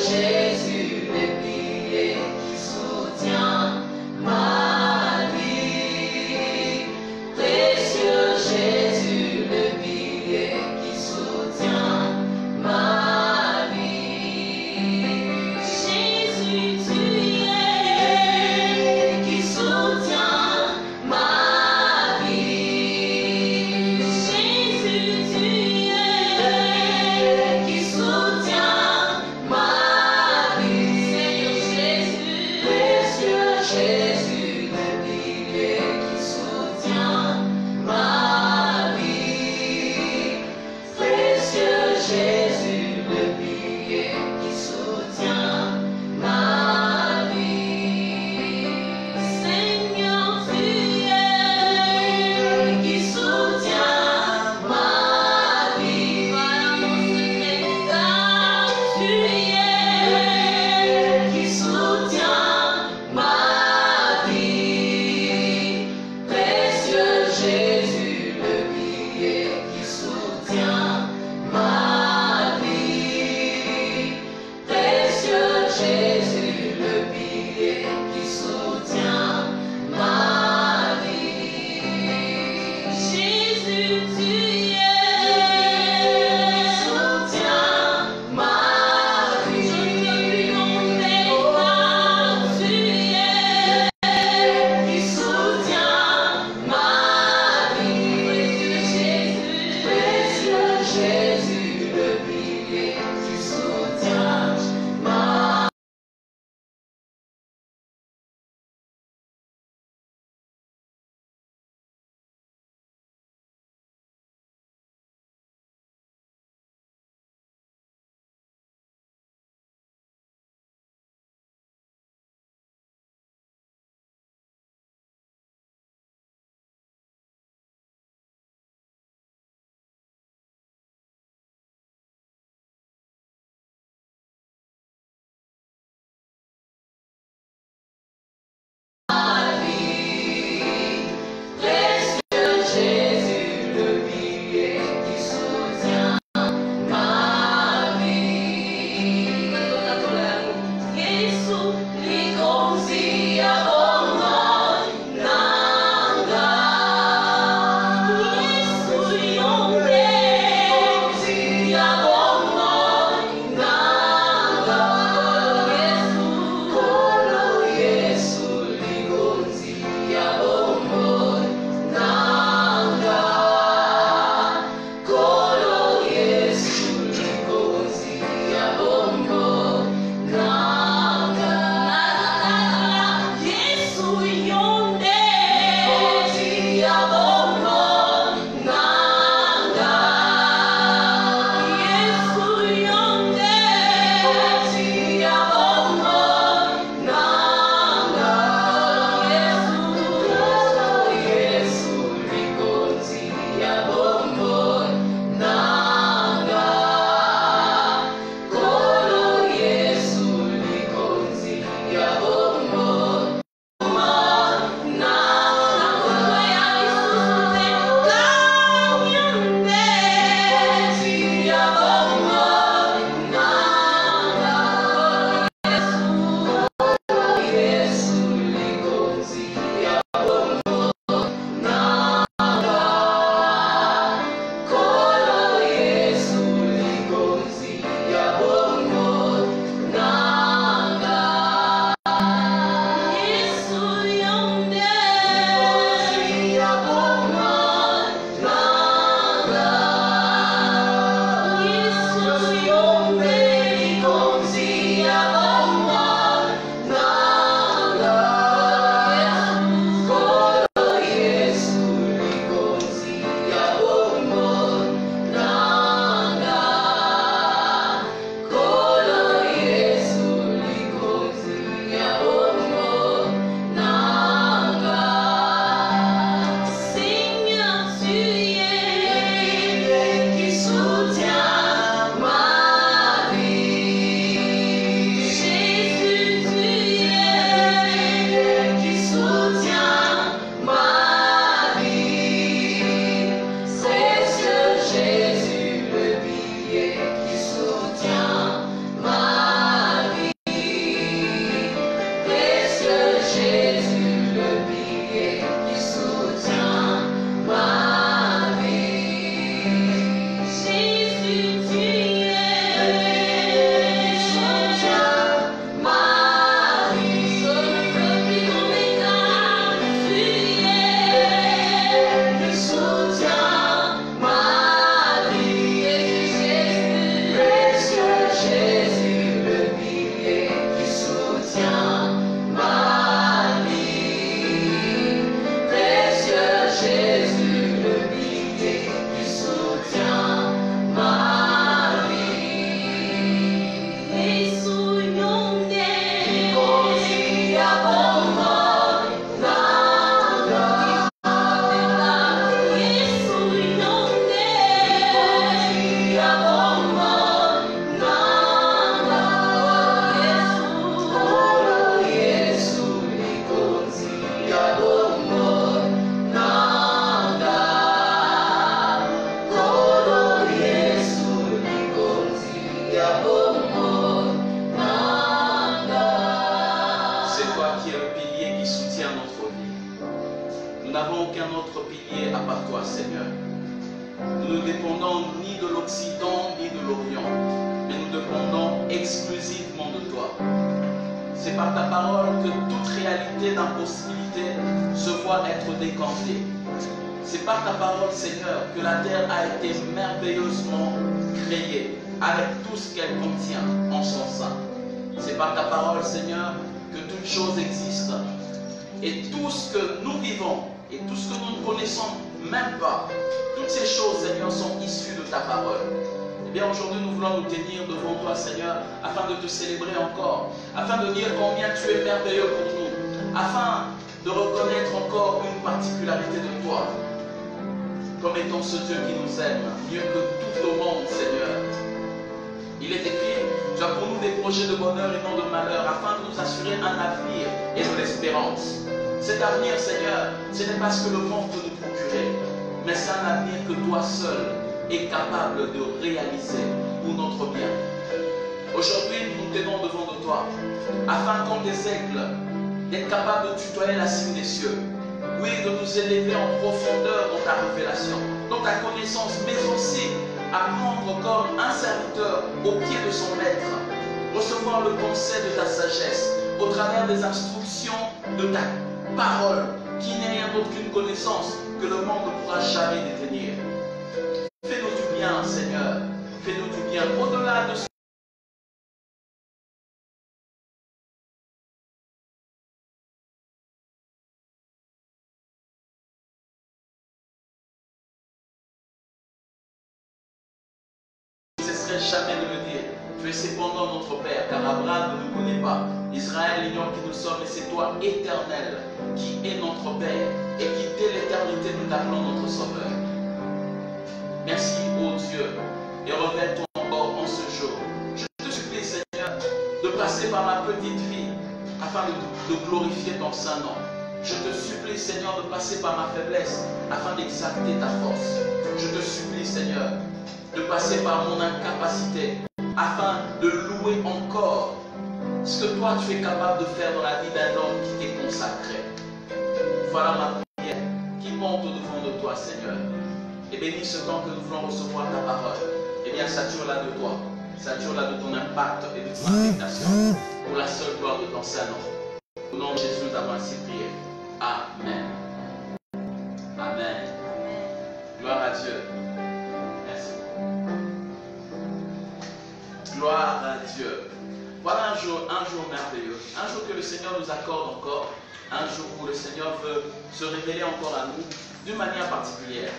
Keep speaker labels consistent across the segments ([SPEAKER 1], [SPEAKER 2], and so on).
[SPEAKER 1] Jésus, tu es qui soutient ma n'avons aucun autre pilier à part toi, Seigneur. Nous ne dépendons ni de l'Occident ni de l'Orient, mais nous dépendons exclusivement de toi. C'est par ta parole que toute réalité d'impossibilité se voit être décantée. C'est par ta parole, Seigneur, que la terre a été merveilleusement créée, avec tout ce qu'elle contient en son sein. C'est par ta parole, Seigneur, que toute chose existe. Et tout ce que nous vivons, et tout ce que nous ne connaissons même pas, toutes ces choses, Seigneur, sont issues de ta parole. Eh bien, aujourd'hui, nous voulons nous tenir devant toi, Seigneur, afin de te célébrer encore, afin de dire combien tu es merveilleux pour nous, afin de reconnaître encore une particularité de toi, comme étant ce Dieu qui nous aime, mieux que tout au monde, Seigneur. Il est écrit, tu as pour nous des projets de bonheur et non de malheur, afin de nous assurer un avenir et de l'espérance. Cet avenir, Seigneur, ce n'est pas ce que le monde peut nous procurer, mais c'est un avenir que toi seul es capable de réaliser pour notre bien. Aujourd'hui, nous nous tenons devant de toi, afin comme des aigles, d'être capables de tutoyer la cime des cieux. Oui, de nous élever en profondeur dans ta révélation, dans ta connaissance, mais aussi apprendre comme un serviteur au pied de son maître, recevoir le conseil de ta sagesse au travers des instructions de ta parole, qui n'est rien d'autre qu'une connaissance que le monde ne pourra jamais détenir. Fais-nous du bien, Seigneur, fais-nous du bien au-delà de ce jamais de le dire. Tu es cependant notre Père, car Abraham ne nous connaît pas. Israël ignore qui nous sommes, et c'est toi, Éternel, qui est notre Père, et qui dès l'éternité nous t'appelons notre Sauveur. Merci, ô Dieu, et revêt-toi encore en ce jour. Je te supplie, Seigneur, de passer par ma petite vie, afin de glorifier ton Saint-Nom. Je te supplie, Seigneur, de passer par ma faiblesse, afin d'exalter ta force. Je te supplie, Seigneur, de passer par mon incapacité, afin de louer encore ce que toi tu es capable de faire dans la vie d'un homme qui t'est consacré. Voilà ma prière qui monte au-devant de toi, Seigneur. Et bénis ce temps que nous voulons recevoir ta parole. Eh bien, sature-la de toi, sature-la de ton impact et de ton affectation, pour la seule gloire de ton Saint-Nom. Au nom de Jésus, nous avons ainsi prié. Amen. Amen. Gloire à Dieu. Gloire à Dieu. Voilà un jour merveilleux. Un jour que le Seigneur nous accorde encore. Un jour où le Seigneur veut se révéler encore à nous d'une manière particulière.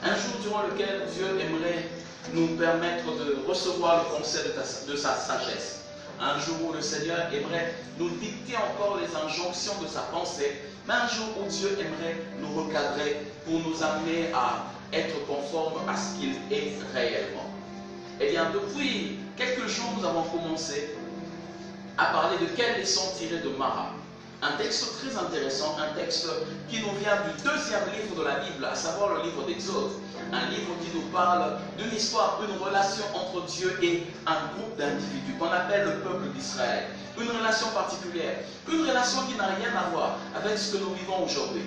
[SPEAKER 1] Un jour durant lequel Dieu aimerait nous permettre de recevoir le conseil de sa sagesse. Un jour où le Seigneur aimerait nous dicter encore les injonctions de sa pensée. Mais un jour où Dieu aimerait nous recadrer pour nous amener à être conformes à ce qu'il est réellement. Eh bien, depuis quelques jours, nous avons commencé à parler de quelle leçon tirer de Mara. Un texte très intéressant, un texte qui nous vient du deuxième livre de la Bible, à savoir le livre d'Exode. Un livre qui nous parle d'une histoire, d'une relation entre Dieu et un groupe d'individus qu'on appelle le peuple d'Israël. Une relation particulière, une relation qui n'a rien à voir avec ce que nous vivons aujourd'hui.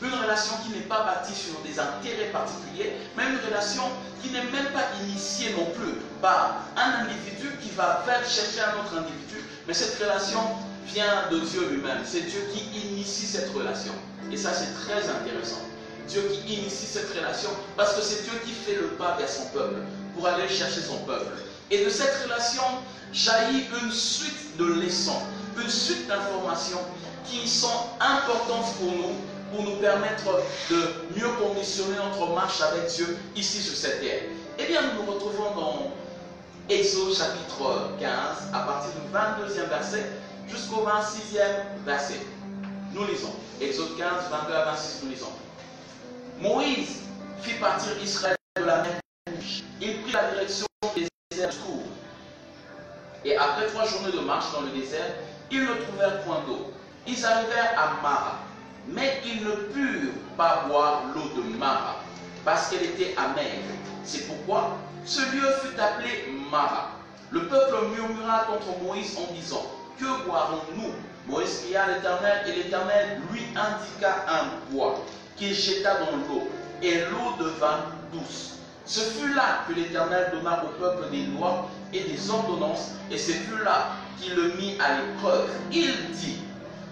[SPEAKER 1] Une relation qui n'est pas bâtie sur des intérêts particuliers, mais une relation qui n'est même pas initiée non plus par un individu qui va faire chercher un autre individu, mais cette relation vient de Dieu lui-même. C'est Dieu qui initie cette relation. Et ça, c'est très intéressant. Dieu qui initie cette relation, parce que c'est Dieu qui fait le pas vers son peuple, pour aller chercher son peuple. Et de cette relation jaillit une suite de leçons, une suite d'informations qui sont importantes pour nous permettre de mieux conditionner notre marche avec Dieu ici sur cette terre. Eh bien, nous nous retrouvons dans Exode chapitre 15, à partir du 22e verset jusqu'au 26e verset. Nous lisons. Exode 15, 22 à 26, nous lisons. Moïse fit partir Israël de la mer. Il prit la direction du désert Tour. Et après 3 journées de marche dans le désert, ils ne trouvèrent point d'eau. Ils arrivèrent à Mara. Mais ils ne purent pas boire l'eau de Mara, parce qu'elle était amère. C'est pourquoi ce lieu fut appelé Mara. Le peuple murmura contre Moïse en disant, que boirons-nous? Moïse cria à l'Éternel, et l'Éternel lui indiqua un bois qu'il jeta dans l'eau, et l'eau devint douce. Ce fut là que l'Éternel donna au peuple des lois et des ordonnances, et ce fut là qu'il le mit à l'épreuve. Il dit,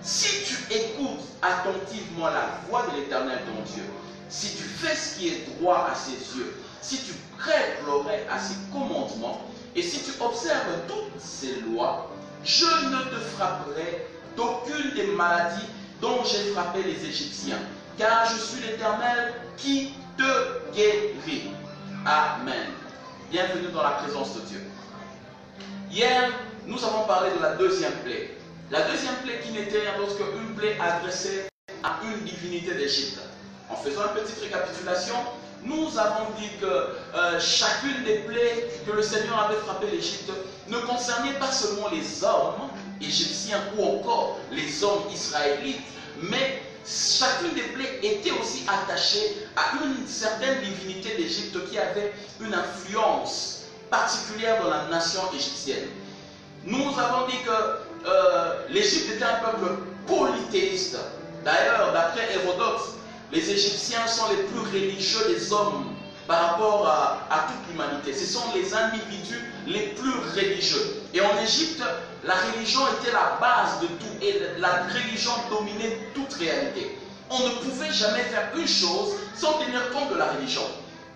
[SPEAKER 1] si tu écoutes attentivement la voix de l'Éternel ton Dieu, si tu fais ce qui est droit à ses yeux, si tu prêtes l'oreille à ses commandements, et si tu observes toutes ses lois, je ne te frapperai d'aucune des maladies dont j'ai frappé les Égyptiens, car je suis l'Éternel qui te guérit. Amen. Bienvenue dans la présence de Dieu. Hier, nous avons parlé de la deuxième plaie. La deuxième plaie qui n'était rien d'autre qu'une plaie adressée à une divinité d'Égypte. En faisant une petite récapitulation, nous avons dit que chacune des plaies que le Seigneur avait frappé l'Égypte ne concernait pas seulement les hommes égyptiens ou encore les hommes israélites, mais chacune des plaies était aussi attachée à une certaine divinité d'Égypte qui avait une influence particulière dans la nation égyptienne. Nous avons dit que l'Égypte était un peuple polythéiste. D'ailleurs, d'après Hérodote, les Égyptiens sont les plus religieux des hommes par rapport à toute l'humanité. Ce sont les individus les plus religieux. Et en Égypte, la religion était la base de tout et la religion dominait toute réalité. On ne pouvait jamais faire une chose sans tenir compte de la religion.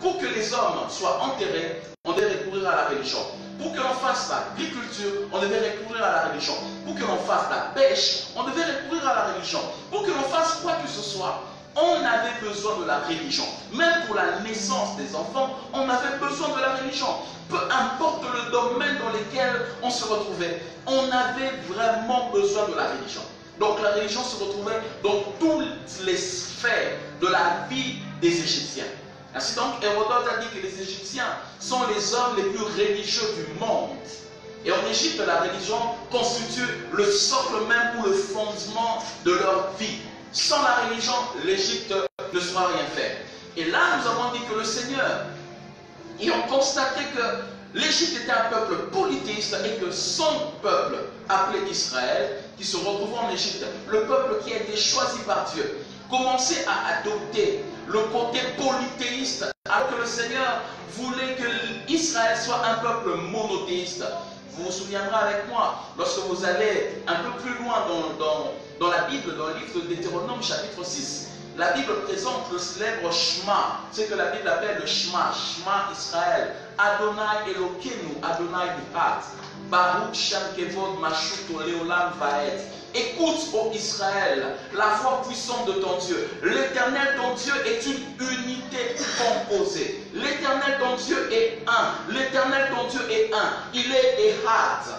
[SPEAKER 1] Pour que les hommes soient enterrés, on devait recourir à la religion. Pour que l'on fasse l'agriculture, on devait recourir à la religion. Pour que l'on fasse la pêche, on devait recourir à la religion. Pour que l'on fasse quoi que ce soit, on avait besoin de la religion. Même pour la naissance des enfants, on avait besoin de la religion. Peu importe le domaine dans lequel on se retrouvait, on avait vraiment besoin de la religion. Donc la religion se retrouvait dans toutes les sphères de la vie des Égyptiens. Ainsi donc, Hérodote a dit que les Égyptiens sont les hommes les plus religieux du monde. Et en Égypte, la religion constitue le socle même ou le fondement de leur vie. Sans la religion, l'Égypte ne saura rien faire. Et là, nous avons dit que le Seigneur, ayant constaté que l'Égypte était un peuple polythéiste et que son peuple, appelé Israël, qui se retrouvait en Égypte, le peuple qui a été choisi par Dieu, commençait à adopter le côté polythéiste, alors que le Seigneur voulait que Israël soit un peuple monothéiste. Vous vous souviendrez avec moi, lorsque vous allez un peu plus loin dans la Bible, dans le livre de Deutéronome chapitre 6, la Bible présente le célèbre Shema, c'est que la Bible appelle le Shema, Shema Israël, Adonai Elokeinu, Adonai Echad, Baruch Shem Kevod Mashut Leolam Vaed. Écoute, ô Israël, la voix puissante de ton Dieu. L'Éternel, ton Dieu, est une unité composée. L'Éternel, ton Dieu, est un. L'Éternel, ton Dieu, est un. Il est Ehad.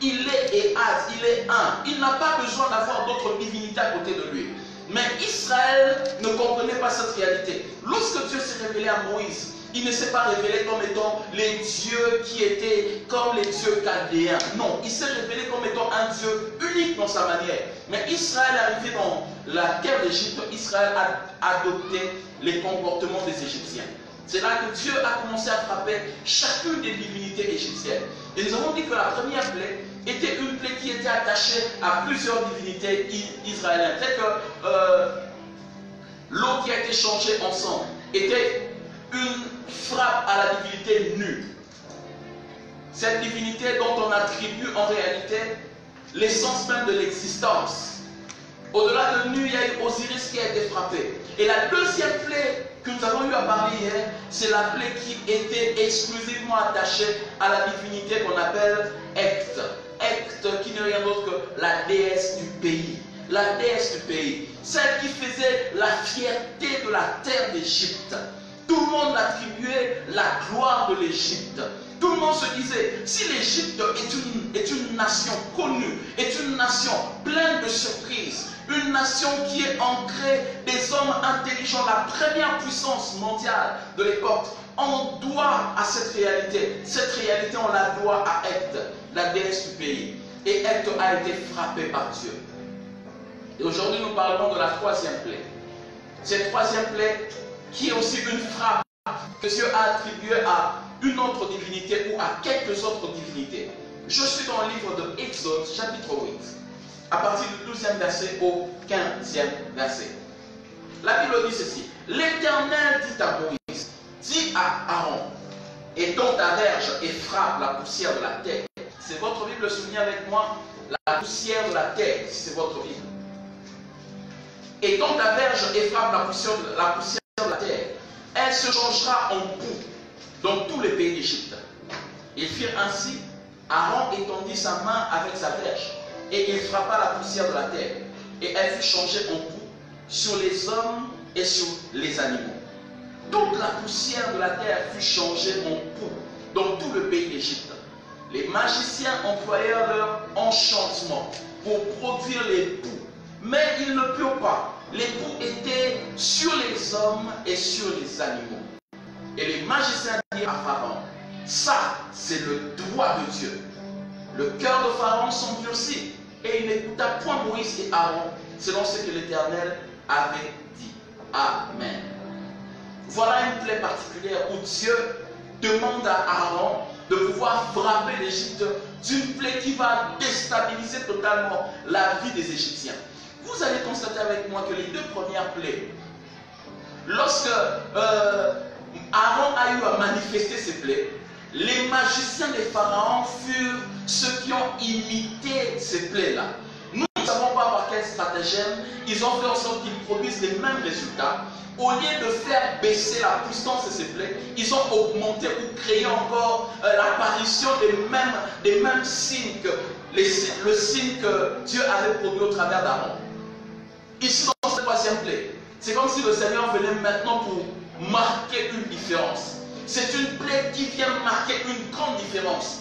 [SPEAKER 1] Il est Ehad. Il est un. Il n'a pas besoin d'avoir d'autres divinités à côté de lui. Mais Israël ne comprenait pas cette réalité. Lorsque Dieu s'est révélé à Moïse, il ne s'est pas révélé comme étant les dieux qui étaient comme les dieux chaldéens. Non, il s'est révélé comme étant un Dieu unique dans sa manière. Mais Israël, arrivé dans la terre d'Égypte, Israël a adopté les comportements des Égyptiens. C'est là que Dieu a commencé à frapper chacune des divinités égyptiennes. Et nous avons dit que la première plaie était une plaie qui était attachée à plusieurs divinités israéliennes. C'est que l'eau qui a été changée en sang était une frappe à la divinité nue. Cette divinité dont on attribue en réalité l'essence même de l'existence. Au-delà de nu, il y a eu Osiris qui a été frappé. Et la deuxième plaie que nous avons eu à parler hier, c'est la plaie qui était exclusivement attachée à la divinité qu'on appelle Heqt. Heqt qui n'est rien d'autre que la déesse du pays. La déesse du pays. Celle qui faisait la fierté de la terre d'Égypte. Tout le monde attribuait la gloire de l'Égypte. Tout le monde se disait, si l'Égypte est une nation connue, est une nation pleine de surprises, une nation qui est ancrée des hommes intelligents, la première puissance mondiale de l'époque, on doit à cette réalité. Cette réalité, on la doit à Heqt, la déesse du pays. Et Heqt a été frappé par Dieu. Et aujourd'hui, nous parlons de la troisième plaie. Cette troisième plaie, qui est aussi une frappe que Dieu a attribuée à une autre divinité ou à quelques autres divinités. Je suis dans le livre de Exode, chapitre 8, à partir du 12e verset au 15e verset. La Bible dit ceci. L'Éternel dit à Moïse, dis à Aaron, étends ta verge et frappe la poussière de la terre. C'est votre Bible, soulignez avec moi, la poussière de la terre, si c'est votre Bible. Étends ta verge et frappe la poussière de la terre. Elle se changera en boue dans tous les pays d'Égypte. Ils firent ainsi. Aaron étendit sa main avec sa verge et il frappa la poussière de la terre. Et elle fut changée en boue sur les hommes et sur les animaux. Toute la poussière de la terre fut changée en boue dans tout le pays d'Égypte. Les magiciens employèrent leur enchantement pour produire les boues, mais ils ne purent pas. Les boues étaient sur les hommes et sur les animaux. Et les magiciens dirent à Pharaon, ça, c'est le doigt de Dieu. Le cœur de Pharaon s'endurcit et il n'écouta point Moïse et Aaron, selon ce que l'Éternel avait dit. Amen. Voilà une plaie particulière où Dieu demande à Aaron de pouvoir frapper l'Égypte d'une plaie qui va déstabiliser totalement la vie des Égyptiens. Vous allez constater avec moi que les deux premières plaies, lorsque Aaron a eu à manifester ces plaies, les magiciens des pharaons furent ceux qui ont imité ces plaies-là. Nous ne savons pas par quel stratagème ils ont fait en sorte qu'ils produisent les mêmes résultats. Au lieu de faire baisser la puissance de ces plaies, ils ont augmenté ou créé encore l'apparition des mêmes signes que le signe que Dieu avait produit au travers d'Aaron. Ici, dans cette troisième plaie, c'est comme si le Seigneur venait maintenant pour marquer une différence. C'est une plaie qui vient marquer une grande différence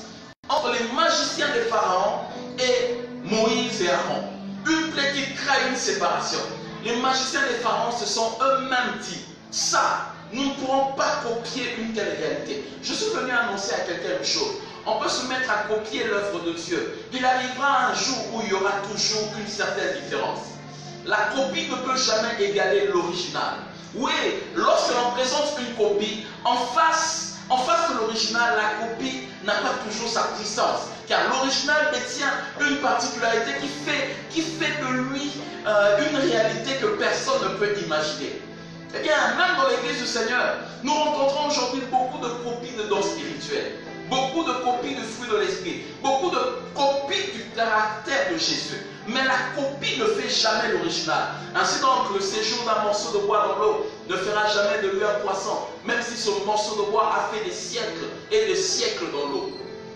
[SPEAKER 1] entre les magiciens des pharaons et Moïse et Aaron. Une plaie qui crée une séparation. Les magiciens des pharaons se sont eux-mêmes dit, ça, nous ne pourrons pas copier une telle réalité. Je suis venu annoncer à quelqu'un une chose. On peut se mettre à copier l'œuvre de Dieu. Il arrivera un jour où il y aura toujours une certaine différence. La copie ne peut jamais égaler l'original. Oui, lorsque l'on présente une copie, en face de l'original, la copie n'a pas toujours sa puissance. Car l'original détient une particularité qui fait de lui une réalité que personne ne peut imaginer. Eh bien, même dans l'église du Seigneur, nous rencontrons aujourd'hui beaucoup de copies de dons spirituels, beaucoup de copies du fruit de l'esprit, beaucoup de copies du caractère de Jésus. Mais la copie ne fait jamais l'original. Ainsi donc, le séjour d'un morceau de bois dans l'eau ne fera jamais de lui un poisson, même si ce morceau de bois a fait des siècles et des siècles dans l'eau.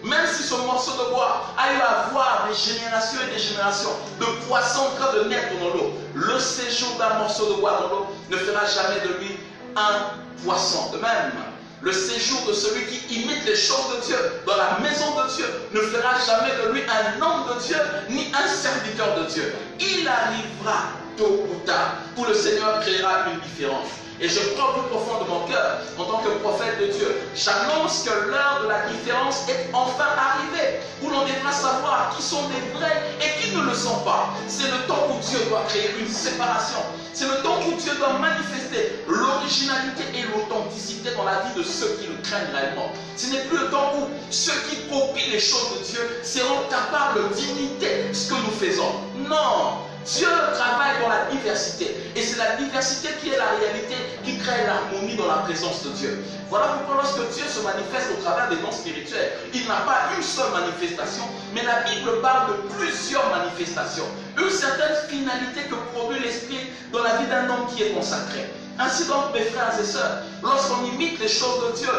[SPEAKER 1] Même si ce morceau de bois a eu à voir des générations et des générations de poissons en train de naître dans l'eau, le séjour d'un morceau de bois dans l'eau ne fera jamais de lui un poisson. De même, le séjour de celui qui imite les choses de Dieu dans la maison de Dieu ne fera jamais de lui un homme de Dieu ni un serviteur de Dieu. Il arrivera tôt ou tard où le Seigneur créera une différence. Et je crois au plus profond de mon cœur, en tant que prophète de Dieu, j'annonce que l'heure de la différence est enfin arrivée, où l'on devra savoir qui sont des vrais et qui ne le sont pas. C'est le temps où Dieu doit créer une séparation. C'est le temps où Dieu doit manifester l'originalité et l'authenticité dans la vie de ceux qui le craignent réellement. Ce n'est plus le temps où ceux qui copient les choses de Dieu seront capables d'imiter ce que nous faisons. Non! Dieu travaille dans la diversité. Et c'est la diversité qui est la réalité qui crée l'harmonie dans la présence de Dieu. Voilà pourquoi lorsque Dieu se manifeste au travers des dons spirituels, il n'a pas une seule manifestation, mais la Bible parle de plusieurs manifestations. Une certaine finalité que produit l'Esprit dans la vie d'un homme qui est consacré. Ainsi donc, mes frères et sœurs, lorsqu'on imite les choses de Dieu,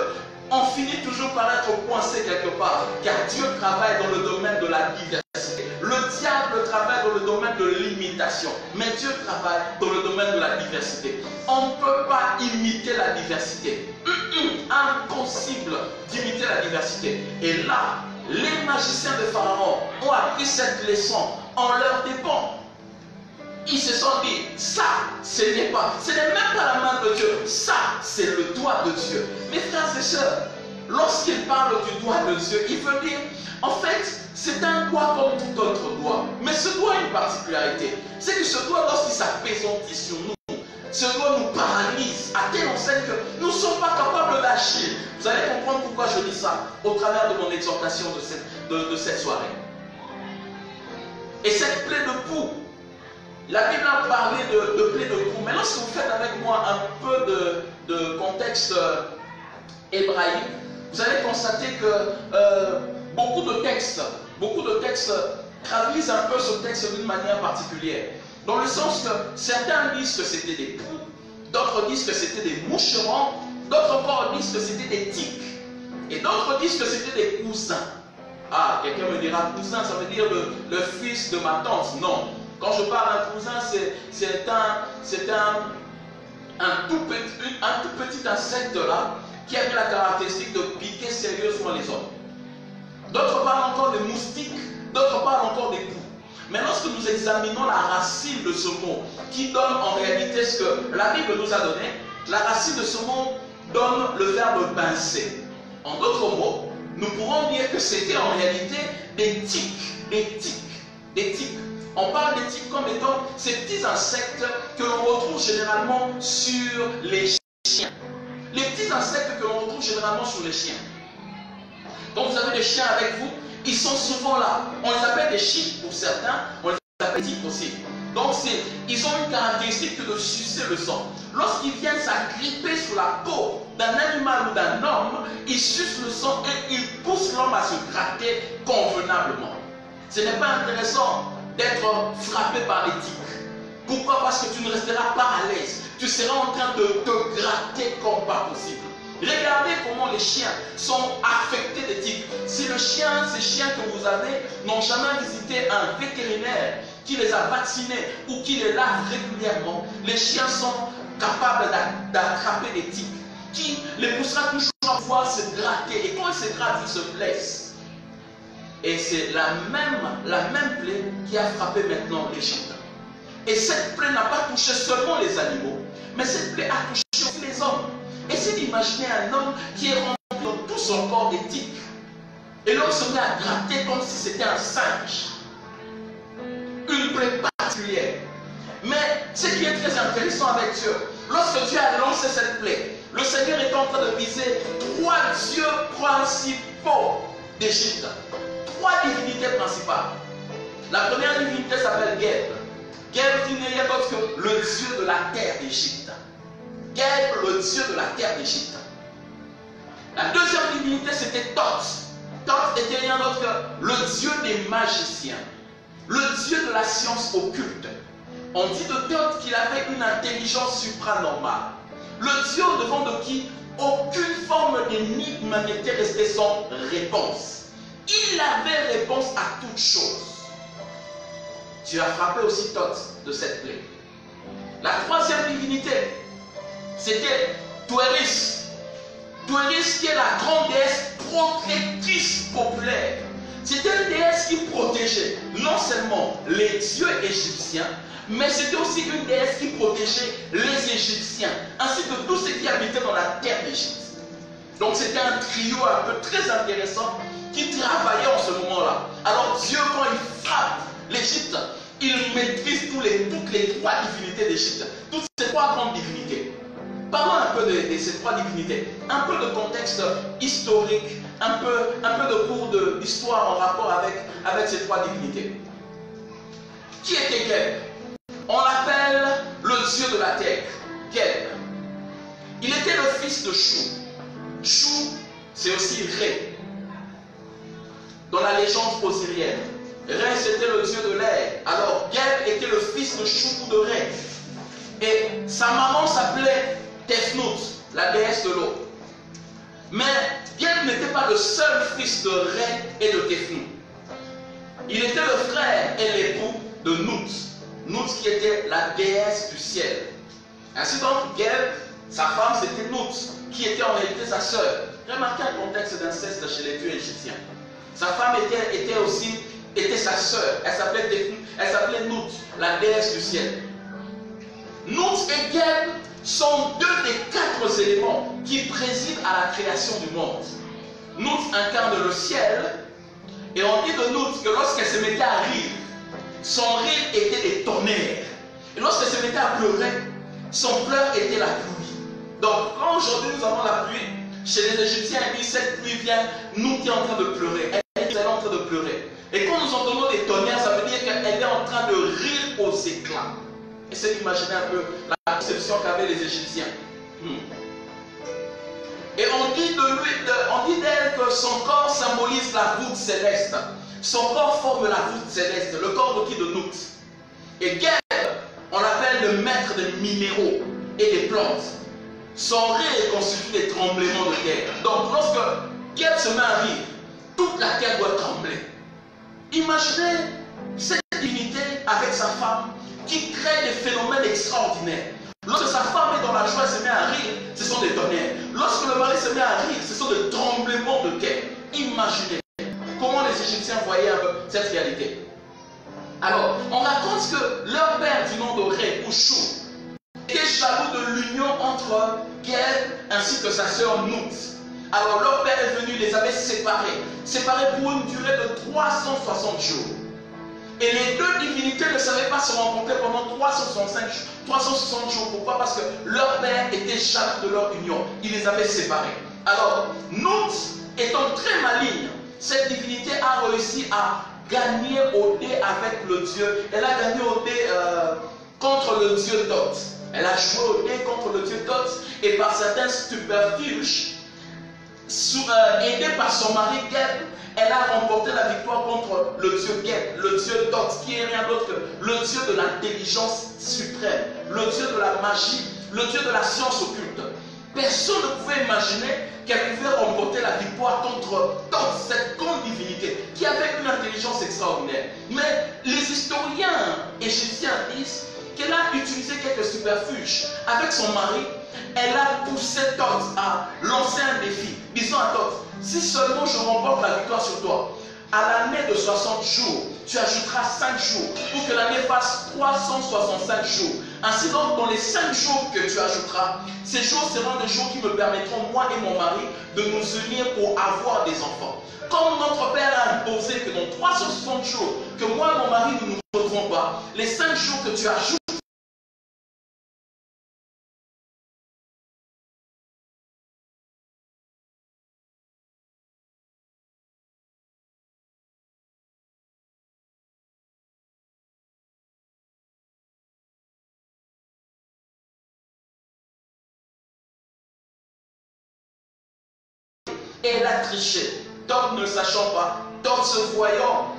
[SPEAKER 1] on finit toujours par être coincé quelque part, car Dieu travaille dans le domaine de la diversité. Le diable travaille dans le domaine de l'imitation, mais Dieu travaille dans le domaine de la diversité. On ne peut pas imiter la diversité. Impossible d'imiter la diversité. Et là, les magiciens de Pharaon ont appris cette leçon en leur dépens. Ils se sont dit, ça, ce n'est même pas la main de Dieu, ça, c'est le doigt de Dieu. Mes frères et sœurs, lorsqu'il parle du doigt de Dieu, il veut dire, en fait, c'est un doigt comme tout autre doigt. Mais ce doigt a une particularité. C'est que ce doigt, lorsqu'il s'appesantit sur nous, ce doigt nous paralyse à telle enseigne que nous ne sommes pas capables d'agir. Vous allez comprendre pourquoi je dis ça au travers de mon exhortation de cette soirée. cette plaie de poux. La Bible a parlé de plaie de poux. Mais lorsque vous faites avec moi un peu de contexte hébraïque, vous allez constater que beaucoup de textes traduisent un peu ce texte d'une manière particulière. Dans le sens que certains disent que c'était des poux, d'autres disent que c'était des moucherons, d'autres encore disent que c'était des tiques, et d'autres disent que c'était des cousins. Ah, quelqu'un me dira cousin, ça veut dire le fils de ma tante. Non. Quand je parle d'un cousin, c'est un tout petit insecte là qui avait la caractéristique de piquer sérieusement les hommes. D'autres parlent encore des moustiques, d'autres parlent encore des poux. Mais lorsque nous examinons la racine de ce mot, qui donne en réalité ce que la Bible nous a donné, la racine de ce mot donne le verbe pincer. En d'autres mots, nous pourrons dire que c'était en réalité des tiques. On parle des tiques comme étant ces petits insectes que l'on retrouve généralement sur les chiens. Les petits insectes que l'on retrouve généralement sur les chiens. Quand vous avez des chiens avec vous, ils sont souvent là. On les appelle des chiens pour certains, on les appelle des tiques aussi. Donc ils ont une caractéristique de sucer le sang. Lorsqu'ils viennent s'agripper sur la peau d'un animal ou d'un homme, ils sucent le sang et ils poussent l'homme à se gratter convenablement. Ce n'est pas intéressant d'être frappé par les tiques. Pourquoi? Parce que tu ne resteras pas à l'aise. Tu seras en train de te gratter comme pas possible. Regardez comment les chiens sont affectés des tiques. Si ces chiens que vous avez n'ont jamais visité un vétérinaire qui les a vaccinés ou qui les lave régulièrement, les chiens sont capables d'attraper des tiques qui les poussera toujours à pouvoir se gratter. Et quand ils se grattent, ils se blessent. Et c'est la même plaie qui a frappé maintenant l'Égypte. Et cette plaie n'a pas touché seulement les animaux, mais cette plaie a touché aussi les hommes. Essayez d'imaginer un homme qui est rempli dans tout son corps des tiques. Et l'homme se met à gratter comme si c'était un singe. Une plaie particulière. Mais ce qui est très intéressant avec Dieu, lorsque Dieu a lancé cette plaie, le Seigneur est en train de viser 3 dieux principaux d'Égypte. 3 divinités principales. La première divinité s'appelle Geb. Geb n'est rien d'autre que le dieu de la terre d'Égypte. Geb, le dieu de la terre d'Égypte. La deuxième divinité c'était Thoth. Thoth était rien d'autre que le dieu des magiciens. Le dieu de la science occulte. On dit de Thoth qu'il avait une intelligence supranormale. Le dieu au-devant de qui aucune forme d'énigme n'était restée sans réponse. Il avait réponse à toutes choses. Dieu a frappé aussi Thoth de cette plaie. La troisième divinité, c'était Touéris. Touéris qui est la grande déesse protectrice populaire. C'était une déesse qui protégeait non seulement les dieux égyptiens, mais c'était aussi une déesse qui protégeait les Égyptiens, ainsi que tous ceux qui habitaient dans la terre d'Égypte. Donc c'était un trio un peu très intéressant qui travaillait en ce moment-là. Alors Dieu, quand il frappe l'Égypte, il maîtrise toutes les 3 divinités d'Égypte, toutes ces 3 grandes divinités. Parlons un peu de ces 3 divinités, un peu de contexte historique, un peu de cours d'histoire en rapport avec ces 3 divinités. Qui était Geb? On l'appelle le dieu de la terre, Geb. Il était le fils de Chou. Chou, c'est aussi Ré. Dans la légende osirienne, Ré c'était le dieu de l'air. Alors Geb était le fils de Chou ou de Ré. Et sa maman s'appelait Tefnout, la déesse de l'eau. Mais Geb n'était pas le seul fils de Ré et de Tefnout. Il était le frère et l'époux de Nout. Nout qui était la déesse du ciel. Ainsi donc, Geb, sa femme c'était Nout, qui était en réalité sa sœur. Remarquez un contexte d'inceste chez les dieux égyptiens. Sa femme était sa sœur. Elle s'appelait Nout, la déesse du ciel. Nout et Geb sont 2 des 4 éléments qui président à la création du monde. Nout incarne le ciel, et on dit de Nout que lorsqu'elle se mettait à rire, son rire était des tonnerres. Et lorsqu'elle se mettait à pleurer, son pleur était la pluie. Donc, quand aujourd'hui nous avons la pluie, chez les Égyptiens, ils disent cette pluie vient, nous qui est en train de pleurer. Elle est en train de pleurer. Et quand nous entendons des tonnerres, ça veut dire qu'elle est en en train de rire aux éclats. Essayez d'imaginer un peu la conception qu'avaient les Égyptiens. Et on dit d'elle que son corps symbolise la voûte céleste. Son corps forme la voûte céleste, le corps de qui? De Nout. Et Geb, on l'appelle le maître des minéraux et des plantes. Son rire constitue des tremblements de terre. Donc lorsque Geb se met à rire, toute la terre doit trembler. Imaginez cette divinité avec sa femme qui crée des phénomènes extraordinaires. Lorsque sa femme est dans la joie et se met à rire, ce sont des tonnerres. Lorsque le mari se met à rire, ce sont des tremblements de terre. Imaginez comment les Égyptiens voyaient un peu cette réalité. Alors, on raconte que leur père du nom de Ré, ou Chou, était jaloux de l'union entre Geb ainsi que sa sœur Nout. Alors leur père est venu, les avait séparés pour une durée de 360 jours. Et les deux divinités ne savaient pas se rencontrer pendant 360 jours. Pourquoi? Parce que leur père était jaloux de leur union. Il les avait séparés. Alors, Nout, étant très maligne, cette divinité a réussi à gagner au dé avec le dieu. Elle a gagné au dé contre le dieu Thoth. Elle a joué au dé contre le dieu Thoth. Et par certains subterfuges, aidée par son mari Geb, elle a remporté la victoire contre le dieu Geb, le dieu Thoth, qui est rien d'autre que le dieu de l'intelligence suprême, le dieu de la magie, le dieu de la science occulte. Personne ne pouvait imaginer qu'elle pouvait remporter la victoire contre Thoth, cette grande divinité, qui avait une intelligence extraordinaire. Mais les historiens égyptiens disent qu'elle a utilisé quelques subterfuges. Avec son mari, elle a poussé Thoth à lancer un défi. Disons à Thoth, si seulement je remporte la victoire sur toi, à l'année de 60 jours, tu ajouteras 5 jours pour que l'année fasse 365 jours. Ainsi donc, dans les 5 jours que tu ajouteras, ces jours seront des jours qui me permettront, moi et mon mari, de nous unir pour avoir des enfants. Comme notre père a imposé que dans 360 jours, que moi et mon mari ne nous retrouvons pas, les 5 jours que tu ajoutes, elle a triché. Thoth ne le sachant pas, Thoth se voyant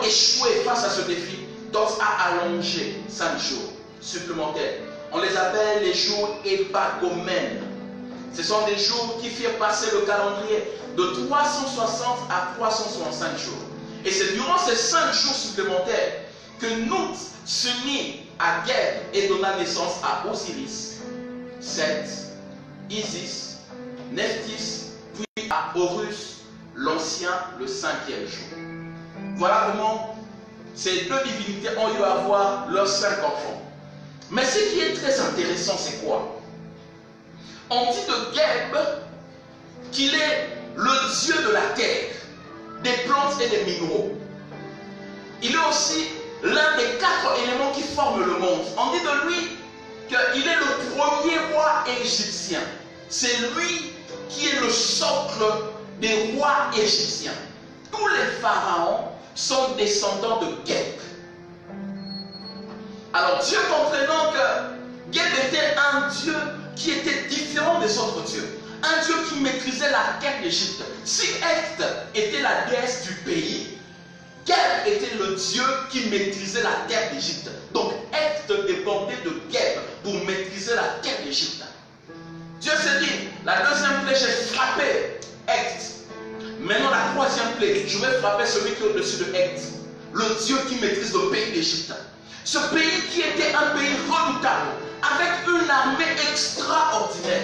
[SPEAKER 1] échoué face à ce défi, Thoth a allongé 5 jours supplémentaires. On les appelle les jours épagomènes. Ce sont des jours qui firent passer le calendrier de 360 à 365 jours. Et c'est durant ces 5 jours supplémentaires que Nout s'unit à Geb et donna naissance à Osiris, Seth, Isis, Nephthys, puis à Horus, l'ancien, le 5e jour. Voilà comment ces deux divinités ont eu à avoir leurs 5 enfants. Mais ce qui est très intéressant, c'est quoi? On dit de Geb qu'il est le dieu de la terre, des plantes et des minéraux. Il est aussi l'un des 4 éléments qui forment le monde. On dit de lui qu'il est le premier roi égyptien. C'est lui qui est le socle des rois égyptiens. Tous les pharaons sont descendants de Geb. Alors Dieu, comprenant que Geb était un dieu qui était différent des autres dieux, un dieu qui maîtrisait la terre d'Égypte. Si Heqt était la déesse du pays, Geb était le dieu qui maîtrisait la terre d'Égypte. Donc Heqt dépendait de Geb pour maîtriser la terre d'Égypte. Dieu s'est dit, la deuxième plaie, j'ai frappé Heqt. Maintenant, la troisième plaie, je vais frapper celui qui est au-dessus de Heqt, le Dieu qui maîtrise le pays d'Égypte. Ce pays qui était un pays redoutable, avec une armée extraordinaire.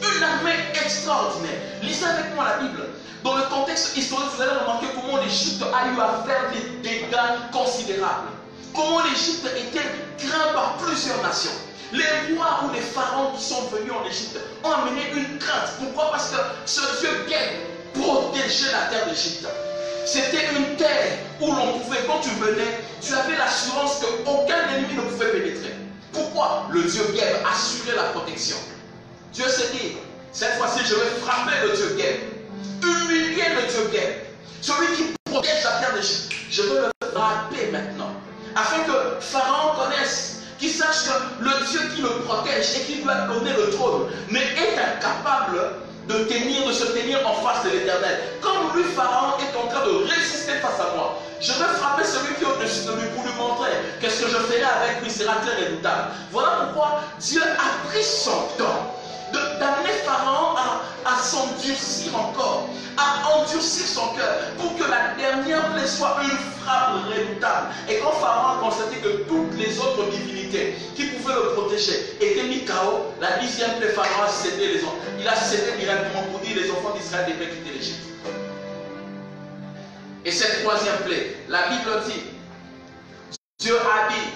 [SPEAKER 1] Une armée extraordinaire. Lisez avec moi la Bible. Dans le contexte historique, vous allez remarquer comment l'Égypte a eu à faire des dégâts considérables. Comment l'Égypte était craint par plusieurs nations. Les rois ou les pharaons qui sont venus en Égypte ont amené une crainte. Pourquoi? Parce que ce Dieu Geb protégeait la terre d'Égypte. C'était une terre où l'on pouvait, quand tu venais, tu avais l'assurance qu'aucun ennemi ne pouvait pénétrer. Pourquoi? Le Dieu Geb assurait la protection. Dieu s'est dit, cette fois-ci je vais frapper le Dieu Geb, humilier le Dieu Geb, celui qui protège la terre d'Égypte. Je veux le frapper maintenant. Afin que Pharaon connaisse, qu'il sache que le Dieu qui le protège et qui lui a donné le trône est incapable de se tenir en face de l'Éternel. Comme lui, Pharaon, est en train de résister face à moi, je vais frapper celui qui est au-dessus de lui pour lui montrer qu'est-ce que je ferai avec lui sera très redoutable. Voilà pourquoi Dieu a pris son temps d'amener Pharaon à s'endurcir encore, à endurcir son cœur pour que la dernière plaie soit une frappe redoutable. Et quand Pharaon a constaté que toutes les autres divinités qui pouvaient le protéger étaient mis KO, la 10e plaie, Pharaon a cédé les enfants. Il a cédé directement pour dire les enfants d'Israël devaient quitter l'Égypte. Et cette 3e plaie, la Bible dit, Dieu a dit,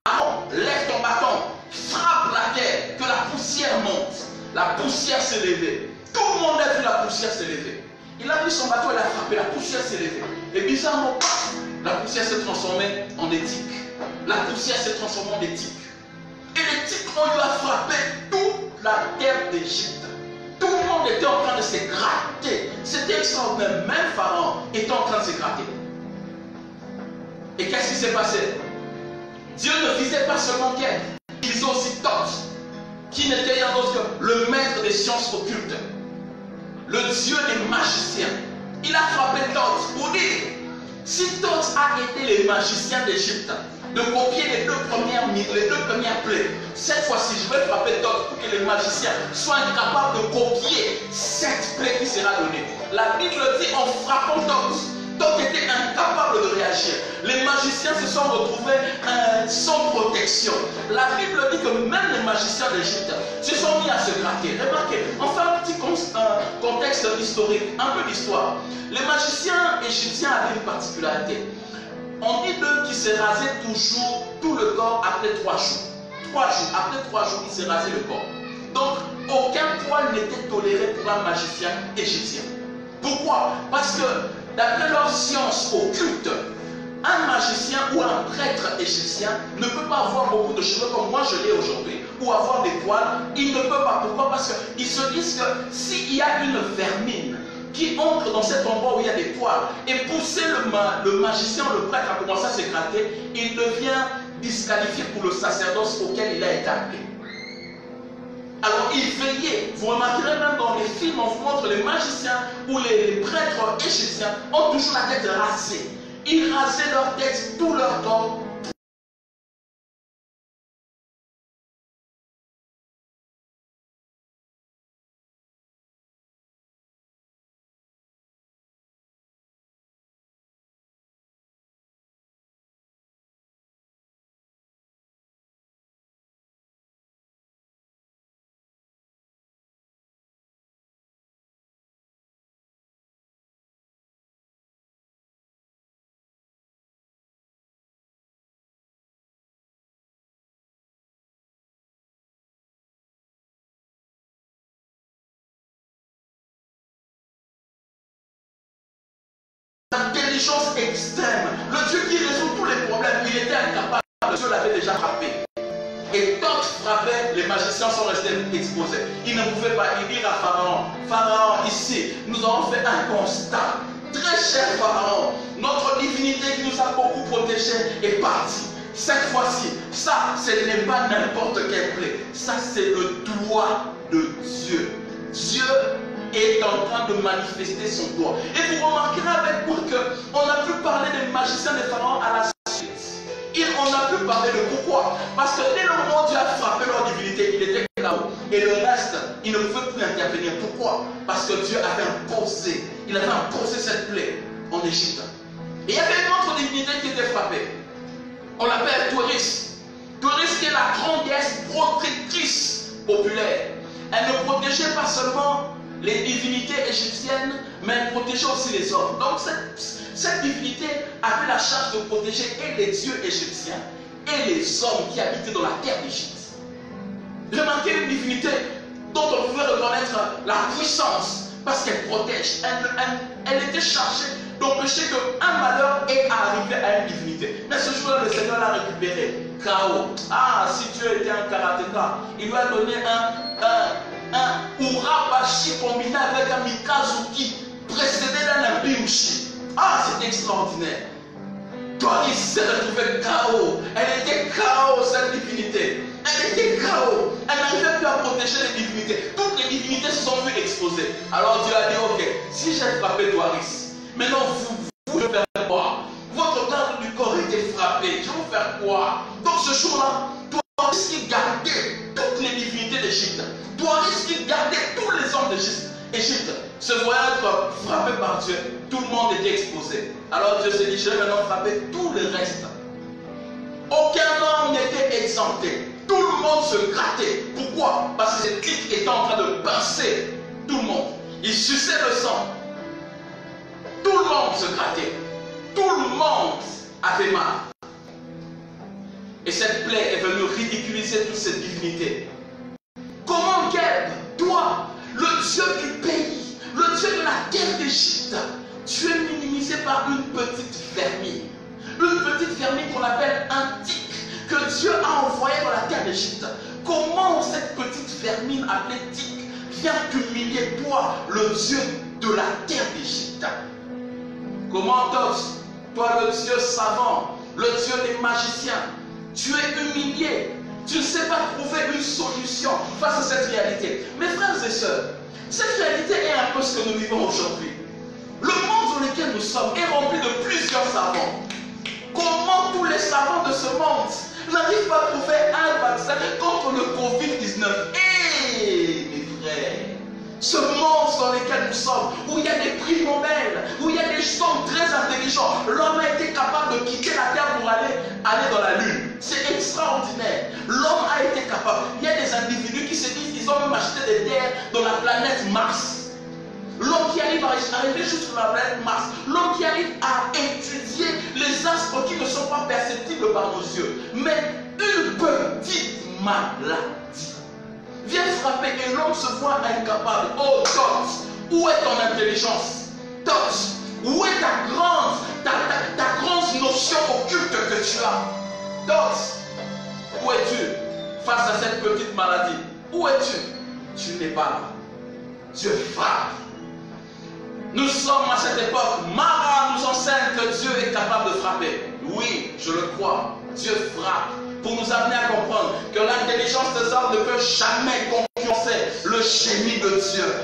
[SPEAKER 1] Aaron, lève ton bâton, frappe la terre, que la poussière monte. La poussière s'est levée. Tout le monde a vu la poussière s'élever. Il a pris son bâton et l'a frappé, la poussière s'est levée. Et bizarrement, la poussière s'est transformée en éthique. La poussière s'est transformée en éthique. Et l'éthique, on lui a frappé toute la terre d'Égypte. Tout le monde était en train de se gratter. C'était extraordinaire. Même Pharaon était en train de se gratter. Et qu'est-ce qui s'est passé? Dieu ne visait pas seulement qu'elle. Il visait aussi Thoth, qui n'était rien d'autre que le maître des sciences occultes. Le Dieu des magiciens. Il a frappé Thoth pour dire, si Thoth a été les magiciens d'Égypte, de copier les deux premières plaies, cette fois-ci, je vais frapper Thoth pour que les magiciens soient incapables de copier cette plaie qui sera donnée. La Bible dit, en frappant Thoth, Thoth était incapable de réagir. Les magiciens se sont retrouvés sans protection. La Bible dit que même les magiciens d'Égypte se sont mis à se gratter. Remarquez, on fait un petit contexte historique, un peu d'histoire. Les magiciens égyptiens avaient une particularité. On dit d'eux qu'ils se rasaient toujours tout le corps après 3 jours. 3 jours, après 3 jours, ils se rasaient le corps. Donc, aucun poil n'était toléré pour un magicien égyptien. Pourquoi? Parce que d'après leur science occulte, un magicien ou un prêtre égyptien ne peut pas avoir beaucoup de cheveux comme moi je l'ai aujourd'hui, ou avoir des poils. Il ne peut pas. Pourquoi? Parce qu'ils se disent que s'il y a une vermine qui entre dans cet endroit où il y a des poils et pousser le magicien ou le prêtre à commencer à se gratter, il devient disqualifié pour le sacerdoce auquel il a été appelé. Alors il veillait, vous remarquerez même dans les films, on vous montre les magiciens ou les prêtres égyptiens ont toujours la tête rasée. Ils rasaient leur tête, tout leur corps. Intelligence extrême. Le Dieu qui résout tous les problèmes, il était incapable. Dieu l'avait déjà frappé. Et Thoth frappait, les magiciens sont restés exposés. Ils ne pouvaient pas dire à Pharaon, Pharaon, ici, nous avons fait un constat. Très cher Pharaon, notre divinité qui nous a beaucoup protégés est partie. Cette fois-ci, ça, ce n'est pas n'importe quelle plaie. Ça, c'est le doigt de Dieu. Dieu est en train de manifester son doigt. Et vous remarquerez avec moi qu'on a pu parler des magiciens de Pharaon à la suite. On a pu parler de pourquoi. Parce que dès le moment où Dieu a frappé leur divinité, il était là-haut. Et le reste, il ne pouvait plus intervenir. Pourquoi? Parce que Dieu avait imposé. Il avait imposé cette plaie en Égypte. Et il y avait une autre divinité qui était frappée. On l'appelle Thoris. Thoris qui est la grande déesse protectrice populaire. Elle ne protégeait pas seulement les divinités égyptiennes, mais elle protégeait aussi les hommes. Donc cette divinité avait la charge de protéger et les dieux égyptiens et les hommes qui habitaient dans la terre d'Égypte. Remarquez une divinité dont on pouvait reconnaître la puissance parce qu'elle protège. Elle était chargée d'empêcher qu'un malheur ait arrivé à une divinité. Mais ce jour-là, le Seigneur l'a récupéré. K.O. Ah, si Dieu était un karatéka, il lui a donné un urabashi combiné avec un mikazuki précédé d'un biushi. Ah, c'est extraordinaire. Doris s'est retrouvée KO. Elle était KO, cette divinité. Elle était KO. Elle n'arrivait plus à protéger les divinités. Toutes les divinités se sont vues exposées. Alors Dieu a dit, ok, si j'ai frappé Doris, maintenant vous je vais faire quoi? Votre garde du corps était frappé. Je vais vous faire quoi? Donc ce jour-là, Doris qui gardait toutes les divinités d'Égypte, Doris qui gardait tous les hommes d'Égypte, se voyant être frappé par Dieu, tout le monde était exposé. Alors Dieu s'est dit, je vais maintenant frapper tout le reste. Aucun homme n'était exempté. Tout le monde se grattait. Pourquoi? Parce que cette clique était en train de pincer tout le monde. Il suçait le sang. Tout le monde se grattait. Tout le monde avait mal. Et cette plaie est venue ridiculiser toute cette divinité. Comment Geb, toi, le Dieu du pays, le Dieu de la terre d'Égypte, tu es minimisé par une petite vermine. Une petite vermine qu'on appelle un tic, que Dieu a envoyé dans la terre d'Égypte. Comment cette petite vermine appelée tic vient t'humilier, toi, le Dieu de la terre d'Égypte? Comment toi, le Dieu savant, le Dieu des magiciens, tu es humilié? Tu ne sais pas trouver une solution face à cette réalité. Mes frères et sœurs, cette réalité est un peu ce que nous vivons aujourd'hui. Le monde dans lequel nous sommes est rempli de plusieurs savants. Comment tous les savants de ce monde n'arrivent pas à trouver un vaccin contre le Covid-19? Mes frères, ce monde dans lequel nous sommes, où il y a des prix Nobel, où il y a des gens très intelligents, l'homme a été capable de quitter la Terre pour aller dans la Lune. C'est extraordinaire. L'homme a été capable. Il y a des individus qui se disent qu'ils ont même acheté des terres dans la planète Mars. L'homme qui arrive à arriver jusqu'à la planète Mars. L'homme qui arrive à étudier les astres qui ne sont pas perceptibles par nos yeux. Mais une petite maladie vient frapper et l'homme se voit incapable. Oh Tot, où est ton intelligence? Tot, où est ta grande notion occulte que tu as? Tot, où es-tu face à cette petite maladie? Où es-tu? Tu n'es pas là. Dieu frappe. Nous sommes à cette époque. Mara nous enseigne que Dieu est capable de frapper. Oui, je le crois. Dieu frappe pour nous amener à comprendre que l'intelligence des hommes ne peut jamais concurrencer le génie de Dieu.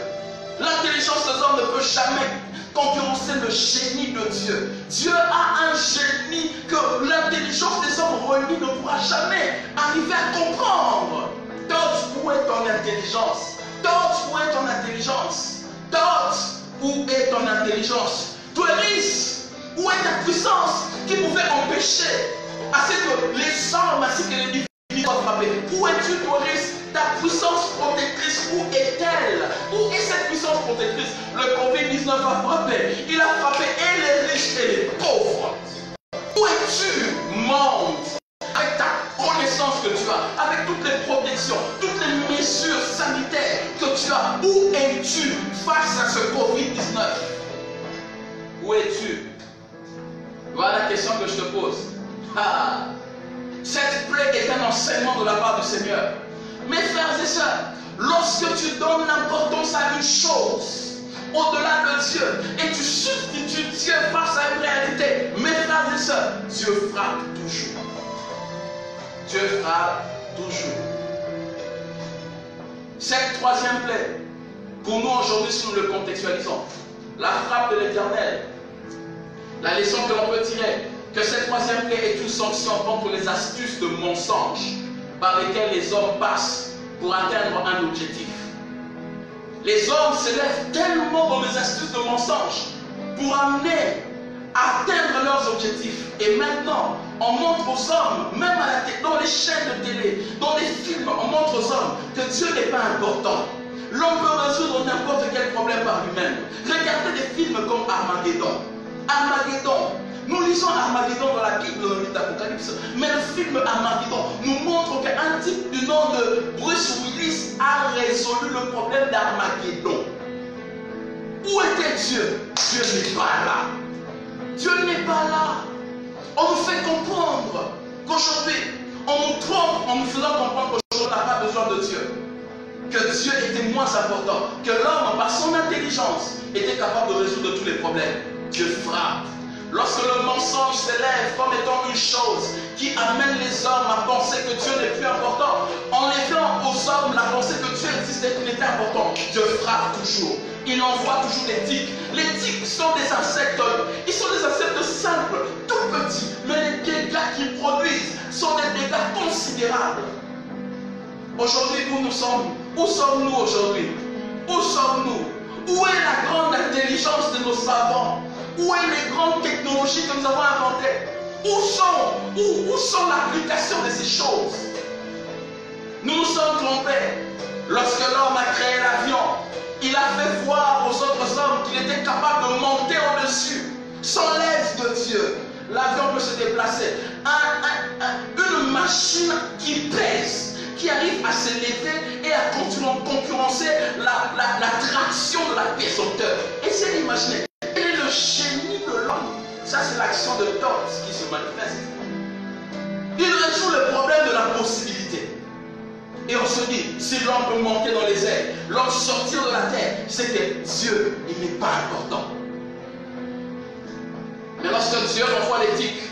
[SPEAKER 1] L'intelligence des hommes ne peut jamais concurrencer le génie de Dieu. Dieu a un génie que l'intelligence des hommes réunis ne pourra jamais arriver à comprendre. Tot, où est ton intelligence? Tot, où est ton intelligence? Tot, où est ton intelligence? Doris, où est ta puissance qui pouvait empêcher à ce que les hommes ainsi que les divinités soient frappés? Où es-tu, Doris? Ta puissance protectrice, où est-elle? Où est cette puissance protectrice? Le Covid-19 a frappé. Il a frappé et les riches et les pauvres. Où es-tu, monde? Avec ta connaissance que tu as, avec toutes les protections, toutes les mesures sanitaires que tu as, où es-tu face à ce Covid-19? Où es-tu? Voilà la question que je te pose. Cette plaie est un enseignement de la part du Seigneur. Mes frères et sœurs, lorsque tu donnes l'importance à une chose au-delà de Dieu et tu substitues Dieu face à une réalité, mes frères et sœurs, Dieu frappe toujours. Dieu frappe toujours. Cette troisième plaie, pour nous aujourd'hui, si nous le contextualisons, la frappe de l'Éternel, la leçon que l'on peut tirer, que cette troisième plaie est une sanction contre les astuces de mensonges par lesquelles les hommes passent pour atteindre un objectif. Les hommes se lèvent tellement dans les astuces de mensonges pour amener à atteindre leurs objectifs. Et maintenant, on montre aux hommes, même dans les chaînes de télé, dans les films, on montre aux hommes que Dieu n'est pas important. L'homme peut résoudre n'importe quel problème par lui-même. Regardez des films comme Armageddon. Armageddon. Nous lisons Armageddon dans la Bible, dans le livre d'Apocalypse. Mais le film Armageddon nous montre qu'un type du nom de Bruce Willis a résolu le problème d'Armageddon. Où était Dieu? Dieu n'est pas là. Dieu n'est pas là. On nous fait comprendre qu'aujourd'hui, on nous trompe en nous faisant comprendre qu'aujourd'hui, on n'a pas besoin de Dieu. Que Dieu était moins important. Que l'homme, par son intelligence, était capable de résoudre tous les problèmes. Dieu frappe. Lorsque le mensonge s'élève comme étant une chose qui amène les hommes à penser que Dieu n'est plus important, en éveillant aux hommes la pensée que Dieu existait, qu'il était important, Dieu frappe toujours. Il envoie toujours des tiques. Les tiques sont des insectes. Ils sont des insectes simples, tout petits, mais les dégâts qu'ils produisent sont des dégâts considérables. Aujourd'hui, où nous sommes? Où sommes-nous aujourd'hui? Où sommes-nous? Où est la grande intelligence de nos savants? Où est les grandes technologies que nous avons inventées? Où sont l'application de ces choses? Nous nous sommes trompés. Lorsque l'homme a créé l'avion, il a fait voir aux autres hommes qu'il était capable de monter au-dessus, sans l'aide de Dieu. L'avion peut se déplacer. Une machine qui pèse, qui arrive à s'élever et à concurrencer la traction de la pesanteur. Essayez d'imaginer. Quel est le génie de l'homme? Ça, c'est l'action de Thoth qui se manifeste. Il résout le problème de la possibilité. Et on se dit, si l'homme peut monter dans les airs, l'homme sortir de la terre, c'est que Dieu, il n'est pas important. Mais lorsque Dieu envoie l'éthique,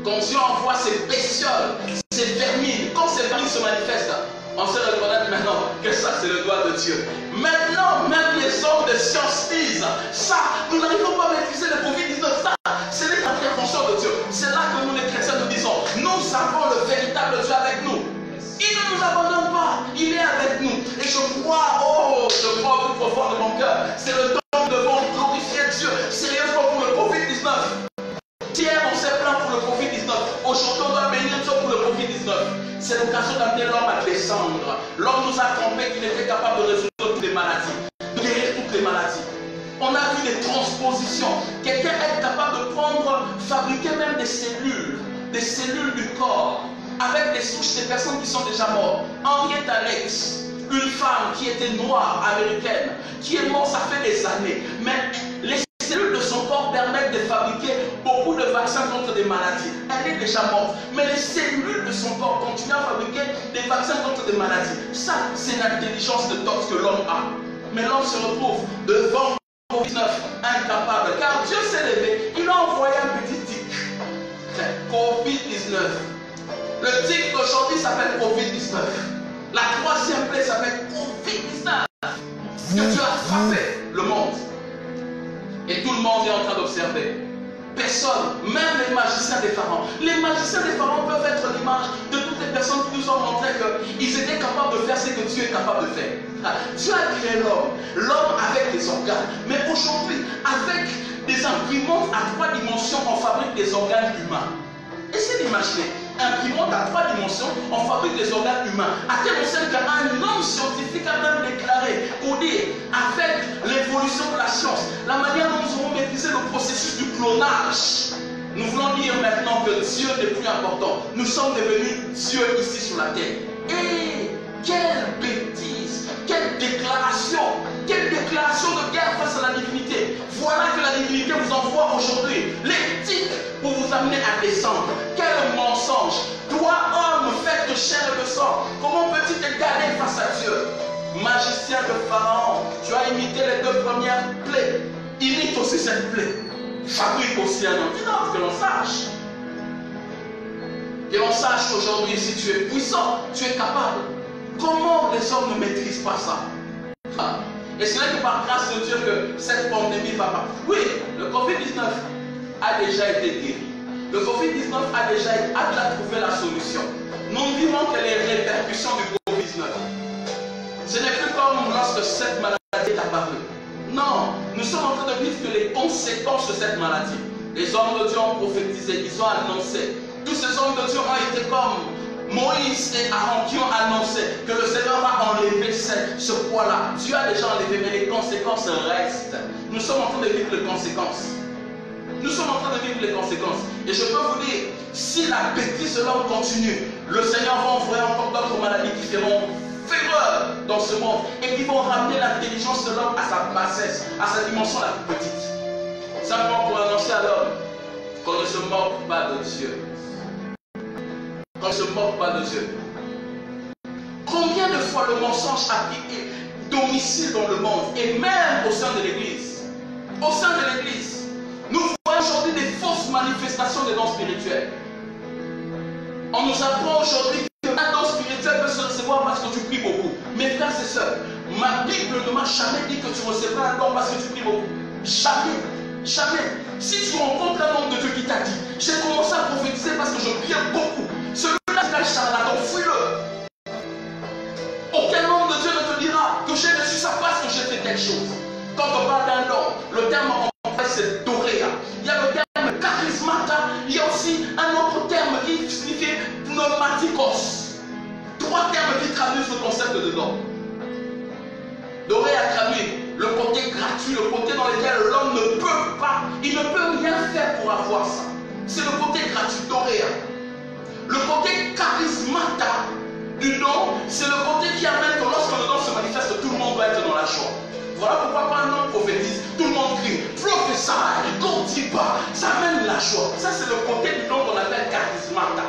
[SPEAKER 1] quand Dieu envoie ces bestioles, ces vermines, quand ces vermines se manifestent, on sait reconnaître maintenant que ça c'est le doigt de Dieu. Maintenant, même les hommes de science disent, ça, nous n'arrivons pas à maîtriser le Covid-19, ça, c'est l'intervention de Dieu. C'est là que nous les chrétiens nous disons, nous avons le véritable Dieu avec nous. Il ne nous abandonne pas, il est avec nous. Et je crois au plus profond de mon cœur, c'est le temps que nous devons glorifier Dieu sérieusement pour le Covid-19. Hier, on s'est plaint pour le Covid-19. Aujourd'hui, on doit bénir Dieu pour le Covid-19. C'est l'occasion d'amener l'homme à descendre. L'homme nous a trompé qu'il était capable de résoudre toutes les maladies, de guérir toutes les maladies. On a vu des transpositions. Quelqu'un est capable de prendre, fabriquer même des cellules du corps, avec des souches des personnes qui sont déjà mortes. Henriette Alex, une femme qui était noire, américaine, qui est morte, ça fait des années. Mais les cellules de son corps permettent de fabriquer beaucoup de vaccins contre des maladies. Elle est déjà morte. Mais les cellules de son corps continuent à fabriquer des vaccins contre des maladies. Ça, c'est l'intelligence de Thoth que l'homme a. Mais l'homme se retrouve devant le Covid-19 incapable. Car Dieu s'est levé, il a envoyé un petit tic. Covid-19. Le tic d'aujourd'hui s'appelle Covid-19. La troisième plaie s'appelle Covid-19. Que Dieu a frappé le monde. Et tout le monde est en train d'observer. Personne, même les magiciens des pharaons. Les magiciens des pharaons peuvent être l'image de toutes les personnes qui nous ont montré qu'ils étaient capables de faire ce que Dieu est capable de faire. Dieu a créé l'homme avec des organes. Mais aujourd'hui, avec des imprimantes à 3 dimensions, on fabrique des organes humains. Essayez d'imaginer, imprimante à 3 dimensions, on fabrique des organes humains. À tel point qu'un homme scientifique a même déclaré, pour dire, avec l'évolution de la science, la manière dont nous avons maîtrisé le processus du clonage, nous voulons dire maintenant que Dieu n'est plus important. Nous sommes devenus Dieu ici sur la terre. Et quelle bêtise, quelle déclaration de guerre face à la divinité. Voilà que la divinité vous envoie aujourd'hui l'éthique pour vous amener à descendre. Quel mensonge. Toi, homme, fait de chair et de sang, comment peux-tu te garder face à Dieu? Magicien de Pharaon, tu as imité les 2 premières plaies. Imite aussi cette plaie. Fabrique aussi un antidote, que l'on sache. Que l'on sache aujourd'hui si tu es puissant, tu es capable. Comment les hommes ne maîtrisent pas ça? Et ce n'est que par grâce de Dieu que cette pandémie va pas. Oui, le Covid-19 a déjà été guéri. Le Covid-19 a déjà trouvé la solution. Nous ne vivons que les répercussions du Covid-19. Ce n'est plus comme lorsque cette maladie est apparue. Non, nous sommes en train de vivre que les conséquences de cette maladie. Les hommes de Dieu ont prophétisé, ils ont annoncé. Tous ces hommes de Dieu ont été comme Moïse et Aaron qui ont annoncé que le Seigneur va enlever ce poids-là. Dieu a déjà enlevé, mais les conséquences restent. Nous sommes en train de vivre les conséquences. Nous sommes en train de vivre les conséquences. Et je peux vous dire, si la bêtise de l'homme continue, le Seigneur va envoyer encore d'autres maladies qui feront fureur dans ce monde et qui vont ramener l'intelligence de l'homme à sa bassesse, à sa dimension la plus petite. Simplement pour annoncer à l'homme qu'on ne se moque pas de Dieu. Qu'on ne se moque pas de Dieu. Combien de fois le mensonge a pris domicile dans le monde et même au sein de l'Église? Au sein de l'Église, manifestation des dons spirituels. On nous apprend aujourd'hui que un don spirituel peut se recevoir parce que tu pries beaucoup. Mes frères et sœurs, ma Bible ne m'a jamais dit que tu recevras un don parce que tu pries beaucoup. Jamais. Jamais. Si tu rencontres un homme de Dieu qui t'a dit, j'ai commencé à prophétiser parce que je priais beaucoup. Celui-là, c'est un charlatan, fuis-le. Aucun homme de Dieu ne te dira que j'ai reçu ça parce que j'ai fait telle chose. Quand on parle d'un don, le terme en fait c'est doréa. Il y a le terme charismata, il y a aussi un autre terme qui signifie pneumatikos. Trois termes qui traduisent le concept de don. Doréa traduit le côté gratuit, le côté dans lequel l'homme ne peut pas, il ne peut rien faire pour avoir ça. C'est le côté gratuit, doréa. Le côté charismata du don, c'est le côté qui amène que lorsque le don se manifeste, tout le monde doit être dans la joie. Voilà pourquoi quand un homme prophétise, tout le monde crie, prophesy, God dit pas, ça amène la joie. Ça c'est le côté du don qu'on appelle charismata.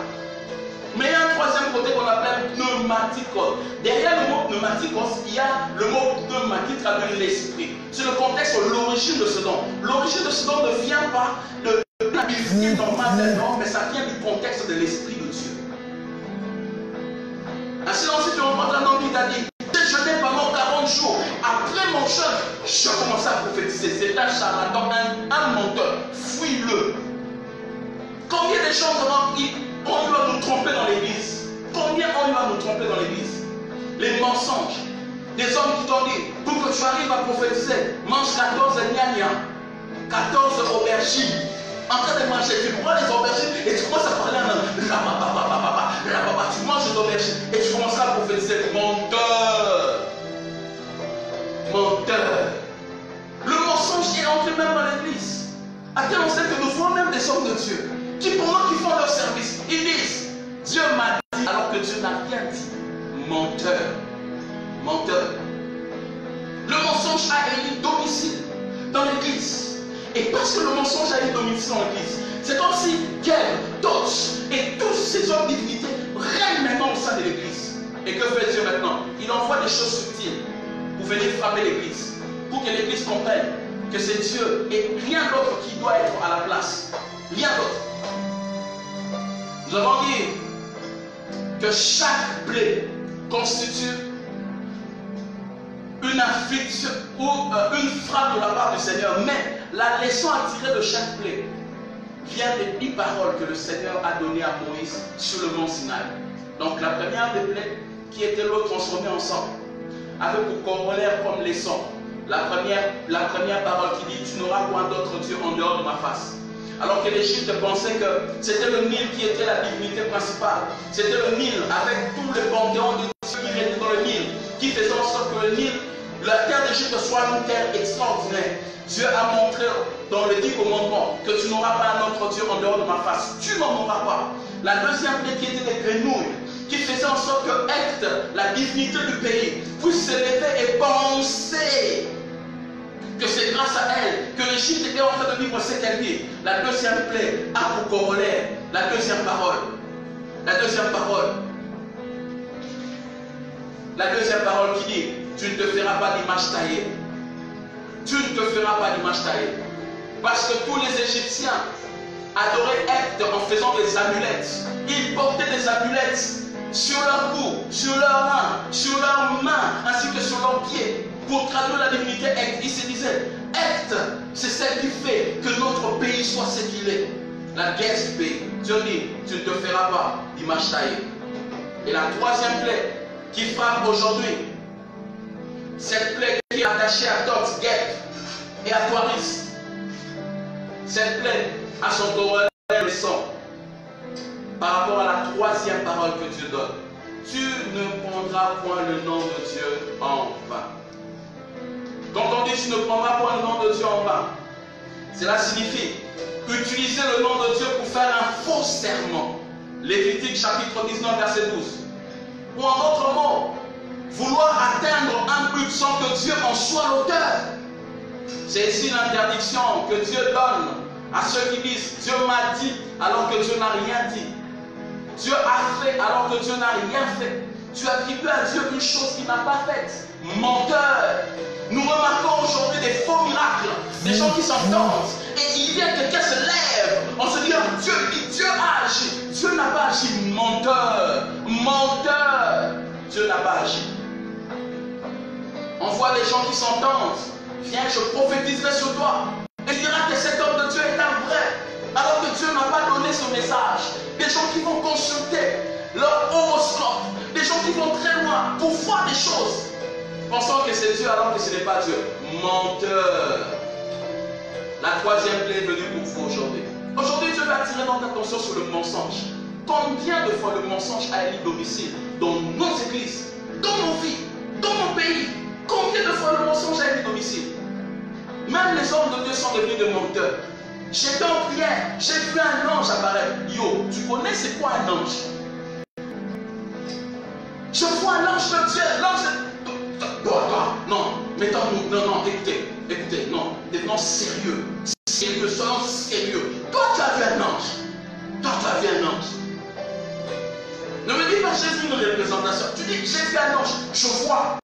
[SPEAKER 1] Mais il y a un troisième côté qu'on appelle pneumatikos. Derrière le mot pneumatikos, il y a le mot pneuma qui traduit l'esprit. C'est le contexte, l'origine de ce don. L'origine de ce don ne vient pas de l'habileté normale d'un homme, mais ça vient du contexte de l'esprit de Dieu. Ainsi, ensuite, tu rencontres un homme qui t'a dit, j'ai jeûné pendant 40 jours. Après mon jeûne, je commence à prophétiser. C'est un charlatan, un menteur. Fuis-le. Combien de gens ont eu à nous tromper dans l'église? Combien ont eu à nous tromper dans l'église? Les mensonges. Des hommes qui t'ont dit, pour que tu arrives à prophétiser, mange 14 gnagnas, 14 aubergines. En train de manger, tu prends les aubergines et tu commences à parler en langue. Tu manges les aubergines et tu commences à prophétiser. Menteur. Menteur. Le mensonge est entré même dans l'église. À tel on sait que nous voyons même des hommes de Dieu qui, pendant qu'ils font leur service, ils disent Dieu m'a dit alors que Dieu n'a rien dit. Menteur. Menteur. Le mensonge a élu domicile dans l'église. Et parce que le mensonge a élu domicile dans l'église, c'est comme si Kel, Tots et tous ces hommes divinités règnent maintenant au sein de l'église. Et que fait Dieu maintenant? Il envoie des choses subtiles pour venir frapper l'église, pour que l'église comprenne que c'est Dieu et rien d'autre qui doit être à la place. Rien d'autre. Nous avons dit que chaque plaie constitue une affliction ou une frappe de la part du Seigneur. Mais la leçon à tirer de chaque plaie vient des 10 paroles que le Seigneur a données à Moïse sur le mont Sinaï. Donc la première des plaies qui était l'eau transformée en sang, avec pour corollaire comme leçon la première parole qui dit tu n'auras point d'autre Dieu en dehors de ma face. Alors que l'Égypte pensait que c'était le Nil qui était la divinité principale. C'était le Nil avec tous les panthéons de Dieu qui régnaient dans le Nil, qui faisaient en sorte que le Nil, la terre d'Égypte soit une terre extraordinaire. Dieu a montré dans les 10 commandements que tu n'auras pas un autre Dieu en dehors de ma face. Tu n'en auras pas. La deuxième plaie qui était des grenouilles, qui faisait en sorte que Hecte, la divinité du pays, puisse se lever et penser que c'est grâce à elle que l'Égypte était en train de vivre ce qu'elle vit. La deuxième plaie a pour corollaire la deuxième parole. La deuxième parole. La deuxième parole qui dit tu ne te feras pas d'image taillée. Tu ne te feras pas d'image taillée. Parce que tous les Égyptiens adoraient Hecte en faisant des amulettes. Ils portaient des amulettes sur leur cou, sur leurs reins, sur leurs mains, ainsi que sur leurs pieds. Pour traduire la divinité Hecte, il se disait Hecte, c'est celle qui fait que notre pays soit ce qu'il est. La guerre du pays. Dieu dit, tu ne te feras pas d'image taillée. Et la troisième plaie qui frappe aujourd'hui, cette plaie qui est attachée à Tots, Geth et à Toaris. Cette plaie a son corollaire le sang. Par rapport à la troisième parole que Dieu donne. Tu ne prendras point le nom de Dieu en vain. Quand on dit tu ne prendras point le nom de Dieu en vain, cela signifie utiliser le nom de Dieu pour faire un faux serment. Lévitique chapitre 19 verset 12. Ou en d'autres mots, vouloir atteindre un but sans que Dieu en soit l'auteur. C'est ici l'interdiction que Dieu donne à ceux qui disent Dieu m'a dit alors que Dieu n'a rien dit. Dieu a fait alors que Dieu n'a rien fait. Tu attribues à Dieu une chose qu'il n'a pas faite. Menteur. Nous remarquons aujourd'hui des faux miracles, des gens qui s'entendent et il vient quelqu'un se lève en se disant Envoie les gens qui s'entendent. Viens, je prophétiserai sur toi. Et il dira que cet homme de Dieu est un vrai. Alors que Dieu n'a pas donné ce message. Des gens qui vont consulter leur horoscope. Des gens qui vont très loin pour voir des choses. Pensant que c'est Dieu alors que ce n'est pas Dieu. Menteur. La troisième clé est venue pour vous aujourd'hui. Aujourd'hui, Dieu va attirer notre attention sur le mensonge. Combien de fois le mensonge a élu domicile dans nos églises, dans nos vies, dans nos pays? Combien de fois le mensonge a élu domicile? Même les hommes de Dieu sont devenus des menteurs. J'étais en prière, j'ai vu un ange apparaître. Yo, tu connais c'est quoi un ange? Je vois un ange de Dieu. L'ange. Non, mettons-nous. Non, écoutez, non. Devenons sérieux. Sérieux, soyons sérieux. Toi, tu as vu un ange. Toi, tu as vu un ange. Ne me dis pas Jésus une représentation. Tu dis j'ai vu un ange. Je vois.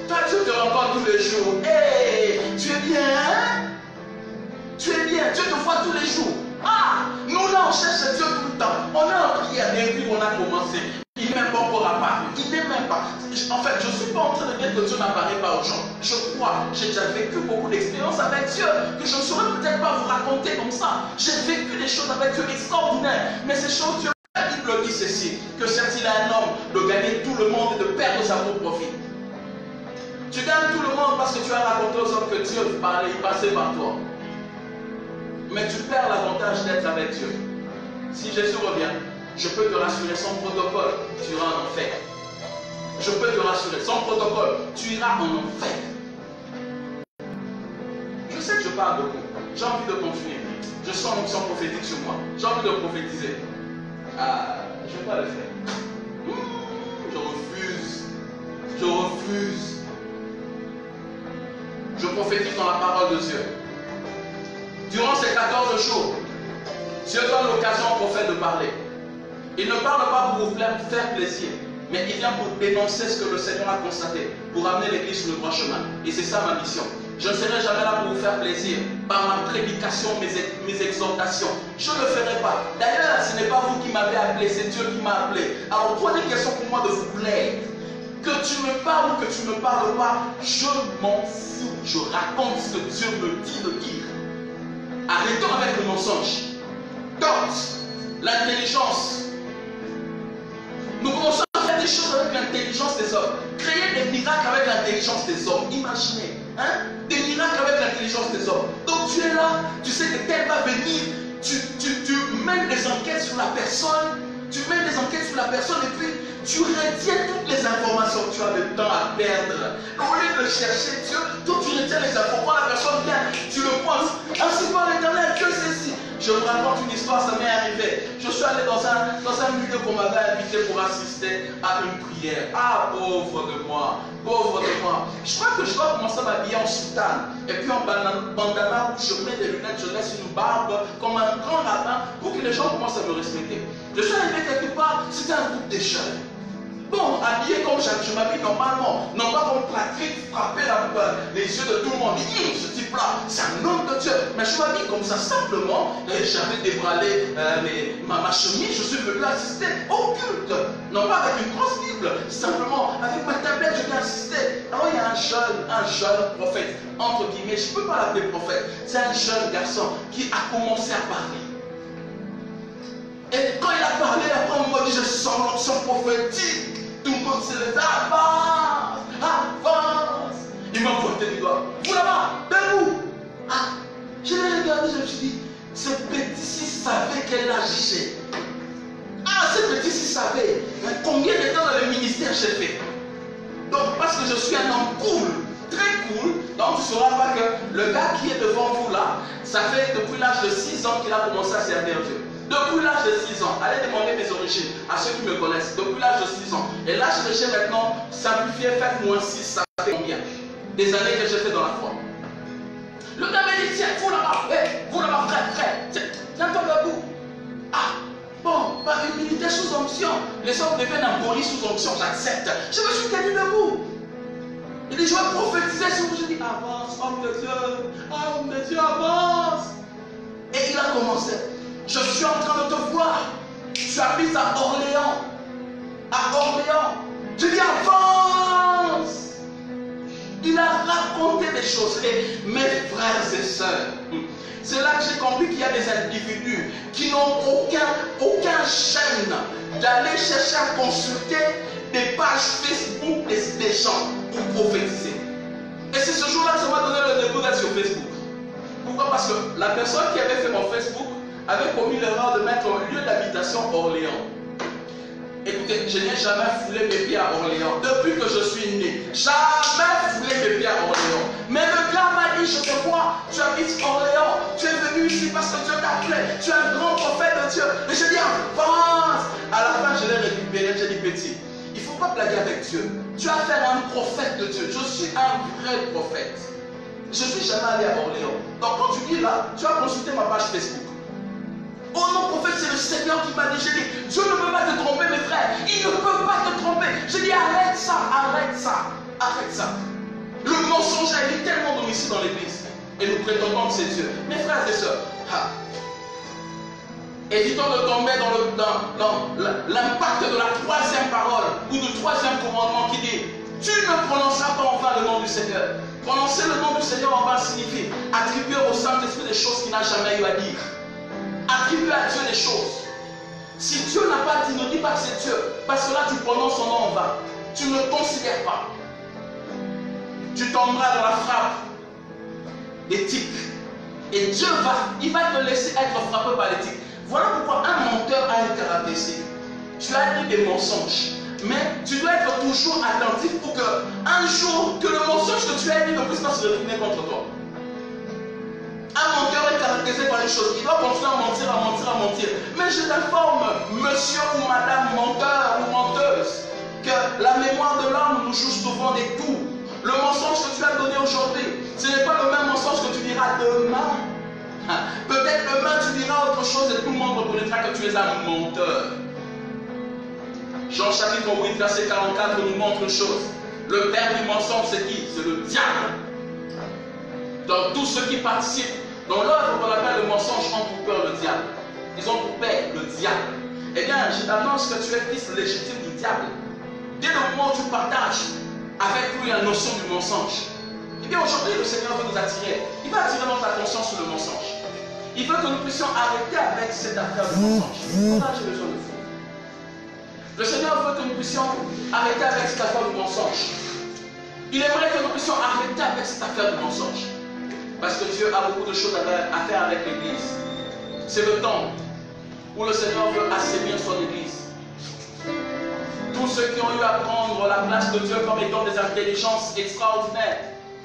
[SPEAKER 1] Toi, Dieu te rencontre tous les jours. Hey, tu es bien, hein? Tu es bien, Dieu te voit tous les jours. Ah, nous là, on cherche Dieu tout le temps. On est en prière depuis qu'on a commencé. Il n'est même pas encore apparu. Il n'est même pas. En fait, je ne suis pas en train de dire que Dieu n'apparaît pas aux gens. Je crois, j'ai déjà vécu beaucoup d'expériences avec Dieu, que je ne saurais peut-être pas vous raconter comme ça. J'ai vécu des choses avec Dieu extraordinaires. Mais ces choses, Dieu, la Bible dit ceci, que sert-il à un homme de gagner tout le monde et de perdre sa propre vie? Tu gagnes tout le monde parce que tu as raconté aux hommes que Dieu parlait, il passait par toi. Mais tu perds l'avantage d'être avec Dieu. Si Jésus revient, je peux te rassurer, sans protocole, tu iras en enfer. Je peux te rassurer, sans protocole, tu iras en enfer. Je sais que je parle beaucoup. J'ai envie de continuer. Je sens une onction prophétique sur moi. J'ai envie de prophétiser. Ah, je ne vais pas le faire. Je refuse. Je refuse. Je prophétise dans la parole de Dieu. Durant ces 14 jours, Dieu donne l'occasion au prophète de parler. Il ne parle pas pour vous faire plaisir, mais il vient pour dénoncer ce que le Seigneur a constaté, pour amener l'Église sur le droit chemin. Et c'est ça ma mission. Je ne serai jamais là pour vous faire plaisir par ma prédication, mes exhortations. Je ne le ferai pas. D'ailleurs, ce n'est pas vous qui m'avez appelé, c'est Dieu qui m'a appelé. Alors prenez une question pour moi de vous plaire. Que tu me parles ou que tu ne me parles pas, je m'en fous. Je raconte ce que Dieu me dit de dire. Arrêtons avec le mensonge. Donc, l'intelligence. Nous commençons à faire des choses avec l'intelligence des hommes. Créer des miracles avec l'intelligence des hommes. Imaginez, hein? Des miracles avec l'intelligence des hommes. Donc tu es là, tu sais que tel va venir, tu mènes des enquêtes sur la personne, et puis tu retiens toutes les informations. Tu as le temps à perdre. Au lieu de chercher Dieu, toi tu retiens les infos. Quand la personne vient, tu le penses. Ainsi par l'Éternel, que c'est ici. Je vous raconte une histoire, ça m'est arrivé. Je suis allé dans un milieu qu'on m'avait invité pour assister à une prière. Ah, pauvre de moi, pauvre de moi. Je crois que je dois commencer à m'habiller en soutane. Et puis en bandana où je mets des lunettes, je laisse une barbe comme un grand lapin pour que les gens commencent à me respecter. Je suis arrivé quelque part, c'était un groupe de jeunes. Bon, habillé comme je m'habille normalement, non pas comme Patrick frapper les yeux de tout le monde. Ce type-là, c'est un homme de Dieu. Mais je m'habille comme ça simplement. J'avais débralé ma chemise, je suis venu assister au culte. Non pas avec une grosse Bible, simplement avec ma tablette, je viens assister. Alors il y a un jeune prophète, entre guillemets, je ne peux pas l'appeler prophète. C'est un jeune garçon qui a commencé à parler. Et quand il a parlé, après on m'a dit, je sens l'onction prophétique. Tout le monde s'est levé, avance, avance. Il m'a pointé du doigt. Vous là-bas, debout. Ah, je l'ai regardé, je me suis dit, ce petit-ci savait quel âge j'ai. Ah, ce petit-ci savait combien de temps dans le ministère j'ai fait. Donc, parce que je suis un homme cool, très cool, donc tu ne sauras pas que le gars qui est devant vous là, ça fait depuis l'âge de 6 ans qu'il a commencé à servir Dieu. Depuis l'âge de 6 ans, allez demander mes origines à ceux qui me connaissent. Depuis l'âge de 6 ans. Et l'âge que j'ai maintenant, simplifié, faites moins 6, ça fait combien? Des années que j'ai fait dans la foi. Le gars m'a dit, tiens, vous là-bas, vous là-bas, frère, tiens-toi debout. Ah, bon, par humilité sous onction. Les hommes deviennent un boli sous onction, j'accepte. Je me suis tenu debout. Il dit, je vais prophétiser sur vous. Je dis, avance, homme de Dieu, avance. Et il a commencé. Je suis en train de te voir. Tu habites à Orléans. À Orléans. Tu dis, avance. Il a raconté des choses. Et mes frères et sœurs, c'est là que j'ai compris qu'il y a des individus qui n'ont aucun chaîne d'aller chercher à consulter des pages Facebook des gens pour prophétiser. Et c'est ce jour-là que ça m'a donné le début d'être sur Facebook. Pourquoi? Parce que la personne qui avait fait mon Facebook avait commis l'erreur de mettre un lieu d'habitation Orléans. Écoutez, je n'ai jamais foulé mes pieds à Orléans. Depuis que je suis né, jamais foulé mes pieds à Orléans. Mais le gars m'a dit, je te vois, tu habites Orléans. Tu es venu ici parce que Dieu t'a appelé. Tu es un grand prophète de Dieu. Et je dis, avance. À la fin, je l'ai récupéré. J'ai dit, petit, il ne faut pas blaguer avec Dieu. Tu as affaire à un prophète de Dieu. Je suis un vrai prophète. Je ne suis jamais allé à Orléans. Donc quand tu dis là, tu as consulté ma page Facebook. Oh non, prophète, c'est le Seigneur qui m'a dit, j'ai dit, Dieu ne peut pas te tromper, mes frères. Il ne peut pas te tromper. J'ai dit, arrête ça, arrête ça, arrête ça. Le mensonge a été tellement domicile dans l'église. Et nous prétendons que c'est Dieu. Mes frères et sœurs, évitons de tomber dans l'impact de la troisième parole ou du troisième commandement qui dit, tu ne prononceras pas en vain le nom du Seigneur. Prononcer le nom du Seigneur en vain signifie attribuer au Saint-Esprit des choses qu'il n'a jamais eu à dire. Attribuer à Dieu des choses. Si Dieu n'a pas dit, ne dis pas que c'est Dieu. Parce que là, tu prononces son nom en vain. Tu ne le considères pas. Tu tomberas dans la frappe des tiques. Et Dieu il va te laisser être frappé par les tiques. Voilà pourquoi un menteur a une caractéristique. Tu as dit des mensonges. Mais tu dois être toujours attentif pour que un jour, que le mensonge que tu as dit ne puisse pas se retourner contre toi. Un menteur est caractérisé par les choses. Il doit continuer à mentir, à mentir, à mentir. Mais je t'informe, monsieur ou madame menteur ou menteuse, que la mémoire de l'homme nous joue souvent des tours. Le mensonge que tu as donné aujourd'hui, ce n'est pas le même mensonge que tu diras demain. Peut-être demain tu diras autre chose et tout le monde reconnaîtra que tu es un menteur. Jean chapitre 8, verset 44 nous montre une chose. Le père du mensonge, c'est qui? C'est le diable. Donc tous ceux qui participent dans l'œuvre qu'on appelle le mensonge ont pour peur le diable. Ils ont pour père le diable. Eh bien, je t'annonce que tu es fils légitime du diable. Dès le moment où tu partages avec lui la notion du mensonge, eh bien aujourd'hui le Seigneur veut nous attirer. Il va attirer notre attention sur le mensonge. Il veut que nous puissions arrêter avec cette affaire de mensonge. Là, j'ai besoin de vous. Le Seigneur veut que nous puissions arrêter avec cette affaire du mensonge. Il aimerait que nous puissions arrêter avec cette affaire du mensonge. Parce que Dieu a beaucoup de choses à faire avec l'Église. C'est le temps où le Seigneur veut assainir son Église. Tous ceux qui ont eu à prendre la place de Dieu comme étant des intelligences extraordinaires,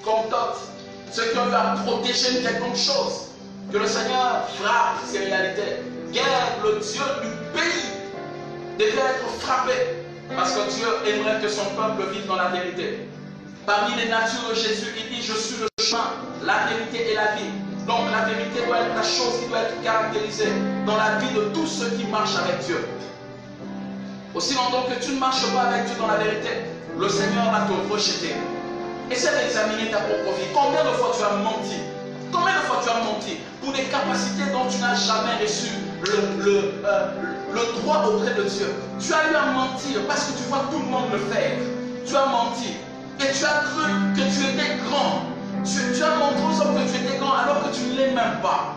[SPEAKER 1] comme Thoth, ceux qui ont eu à protéger une quelconque chose, que le Seigneur frappe ces réalités. Guerre, le Dieu du pays devait être frappé, parce que Dieu aimerait que son peuple vive dans la vérité. Parmi les natures de Jésus, il dit, je suis le chemin, la vérité et la vie. Donc la vérité doit être la chose qui doit être caractérisée dans la vie de tous ceux qui marchent avec Dieu. Aussi longtemps que tu ne marches pas avec Dieu dans la vérité, le Seigneur va te rejeter. Essaie d'examiner ta propre vie. Combien de fois tu as menti? Combien de fois tu as menti pour des capacités dont tu n'as jamais reçu le droit auprès de Dieu? Tu as eu à mentir parce que tu vois tout le monde le faire. Tu as menti. Et tu as cru que tu étais grand. Tu as montré aux hommes que tu étais grand alors que tu ne l'es même pas.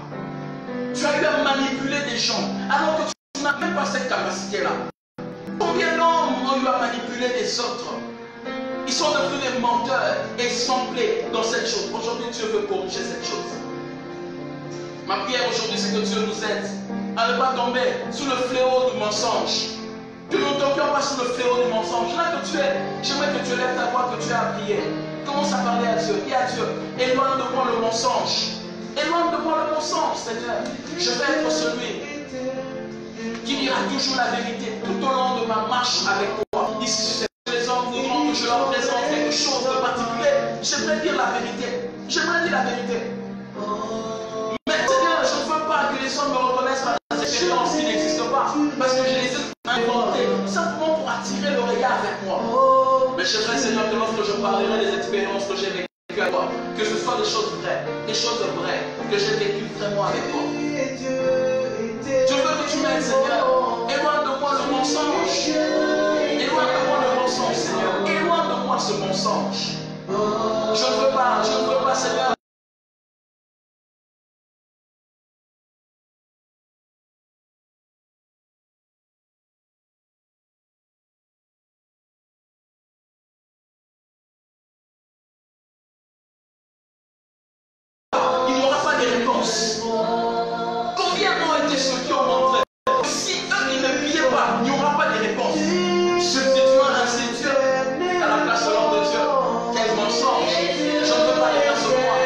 [SPEAKER 1] Tu as eu à manipuler des gens alors que tu n'as même pas cette capacité-là. Combien d'hommes ont eu à manipuler des autres? Ils sont devenus des menteurs exemplaires dans cette chose. Aujourd'hui, Dieu veut corriger cette chose. Ma prière aujourd'hui, c'est que Dieu nous aide à ne pas tomber sous le fléau du mensonge. Que nous ne tombions pas sous le fléau du mensonge. J'aimerais que tu lèves ta voix, que tu aies à prier. Commence à parler à Dieu. Dis à Dieu, éloigne de moi le mensonge. Éloigne de moi le mensonge, Seigneur. Je vais être celui qui dira toujours la vérité tout au long de ma marche avec toi. Ici, les hommes voudront que je leur présente quelque chose de particulier. J'aimerais dire la vérité. J'aimerais dire la vérité. Mais Seigneur, je ne veux pas que les hommes me reconnaissent par des expériences qui n'existent pas. Parce que je les ai inventées simplement pour attirer le regard vers moi. Mais j'aimerais, Seigneur, que lorsque je parlerai des expériences que j'ai vécues avec toi, que ce soit des choses vraies, que j'ai vécues vraiment avec toi. Je veux que tu m'aides, Seigneur. Éloigne de moi le mensonge. Éloigne de moi le mensonge, Seigneur. Éloigne de moi ce mensonge. Je ne veux pas, Seigneur. Il n'y aura pas de réponse. Combien ont été ceux qui ont montré? Si eux, ils ne priaient pas, il n'y aura pas de réponse. Substituant ainsi Dieu à la place de l'homme de Dieu. Quel mensonge! Je ne veux pas les recevoir.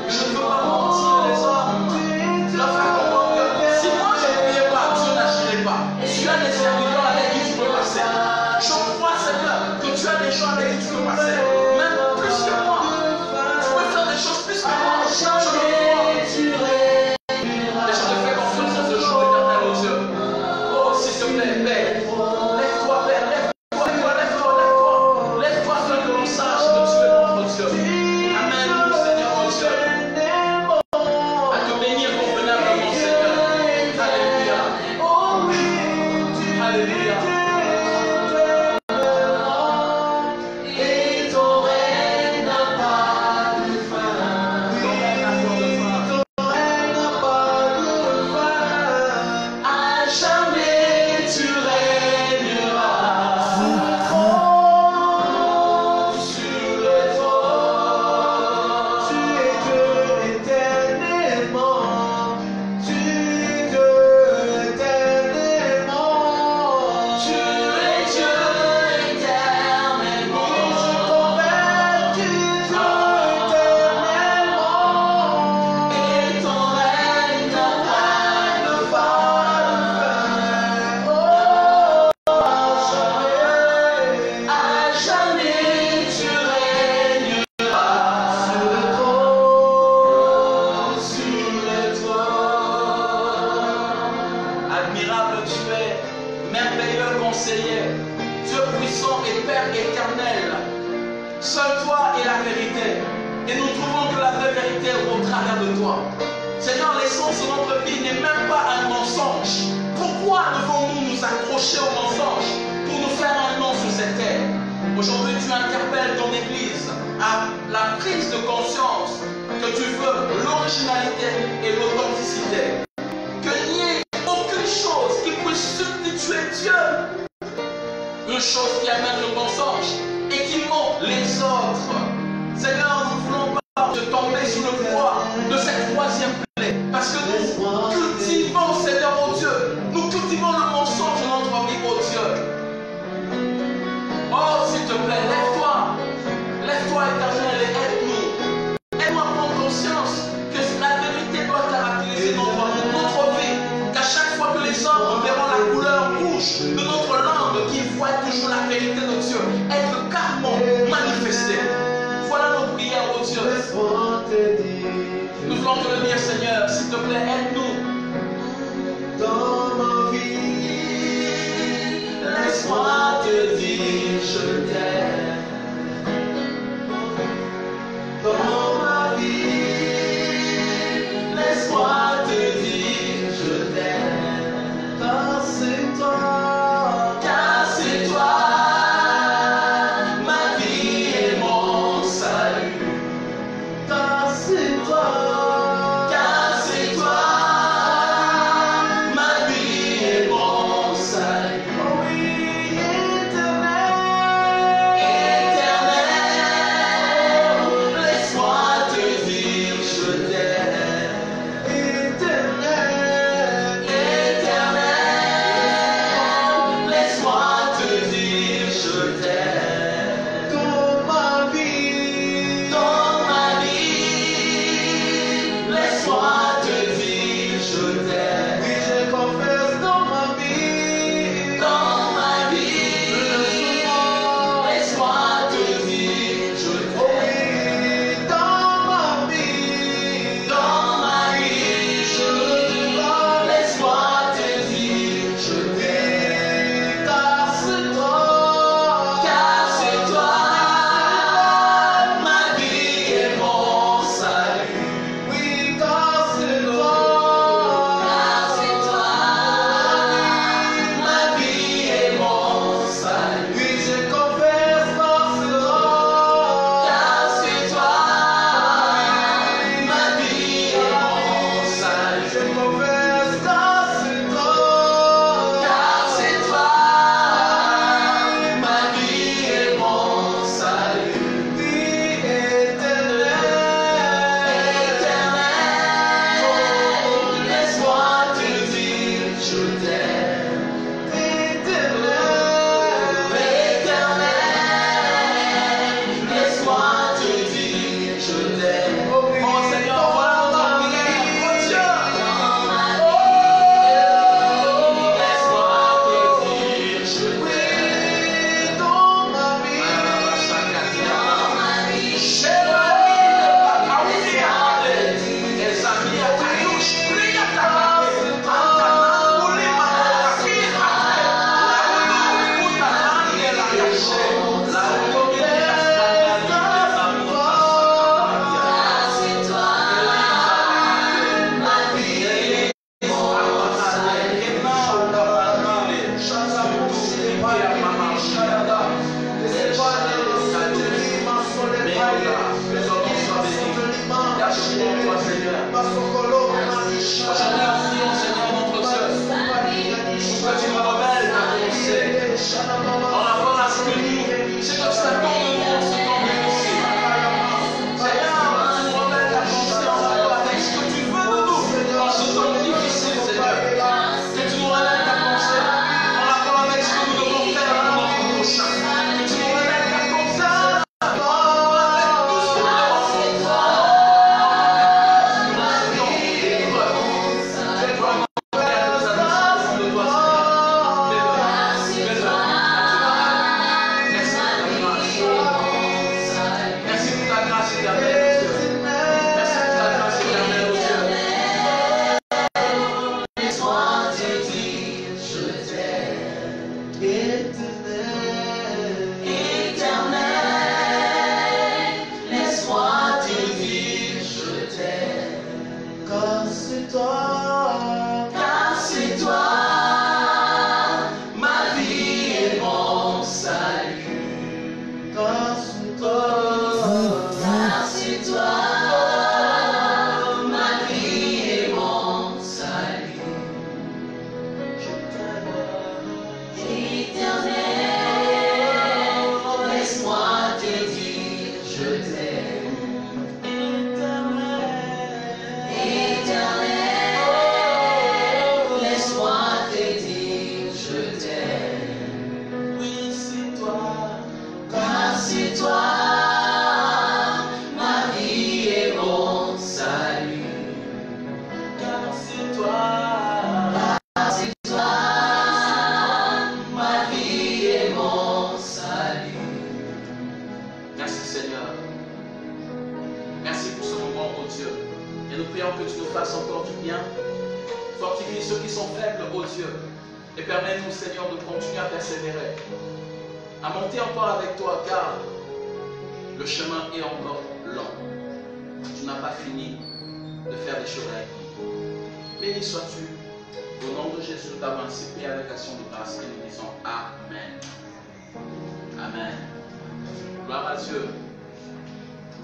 [SPEAKER 1] Je ne veux pas mentir les hommes. Leur faire comprendre que si moi je ne priais pas, Dieu n'agirait pas. Tu as des serviteurs avec qui tu peux passer. Je crois, Seigneur, que tu as des gens avec qui tu peux passer. Même plus que moi. Tu peux faire des choses plus que moi. Je le crois. Et je te fais confiance en ce jour éternel, oh Dieu. Oh, s'il te plaît, Père. Lève-toi, Père. Lève-toi, afin que l'on sache que tu es notre Dieu. Amen, mon Seigneur, mon Dieu. À te bénir convenablement, Seigneur. Alléluia. Alléluia. Et ton règne n'a pas de fin. Ton règne n'a pas de fin. Ton règne n'a pas de fin. À jamais tu régneras. Sur le trône. Tu es Dieu éternellement. Tu es Dieu éternellement. Tu es Dieu éternellement. Tu es Dieu éternellement. Et ton règne n'a pas de fin. Oh, à jamais tu régneras sur le trône, Admirable tu es, merveilleux conseiller, Dieu puissant et Père éternel. Seul toi est la vérité. Et nous trouvons que la vraie vérité est au travers de toi. Seigneur, l'essence de notre vie n'est même pas un mensonge. Pourquoi devons-nous nous accrocher au mensonge pour nous faire un nom sur cette terre? Aujourd'hui, tu interpelles ton Église à la prise de conscience que tu veux l'originalité et l'authenticité. Qu'il n'y ait aucune chose qui puisse substituer Dieu. Une chose qui amène le mensonge et qui monte les autres. Seigneur, nous ne voulons pas tomber sous le poids de cette troisième plaie. Parce que nous cultivons, Seigneur, oh Dieu, nous cultivons le mensonge dans notre vie, oh Dieu. Oh, s'il te plaît, lève-toi. Lève-toi, éternel, et aide-nous. Aide-nous à prendre conscience que la vérité doit caractériser notre vie. Qu'à chaque fois que les hommes verront la couleur rouge de notre langue, qu'ils voient toujours la vérité de Dieu. Aide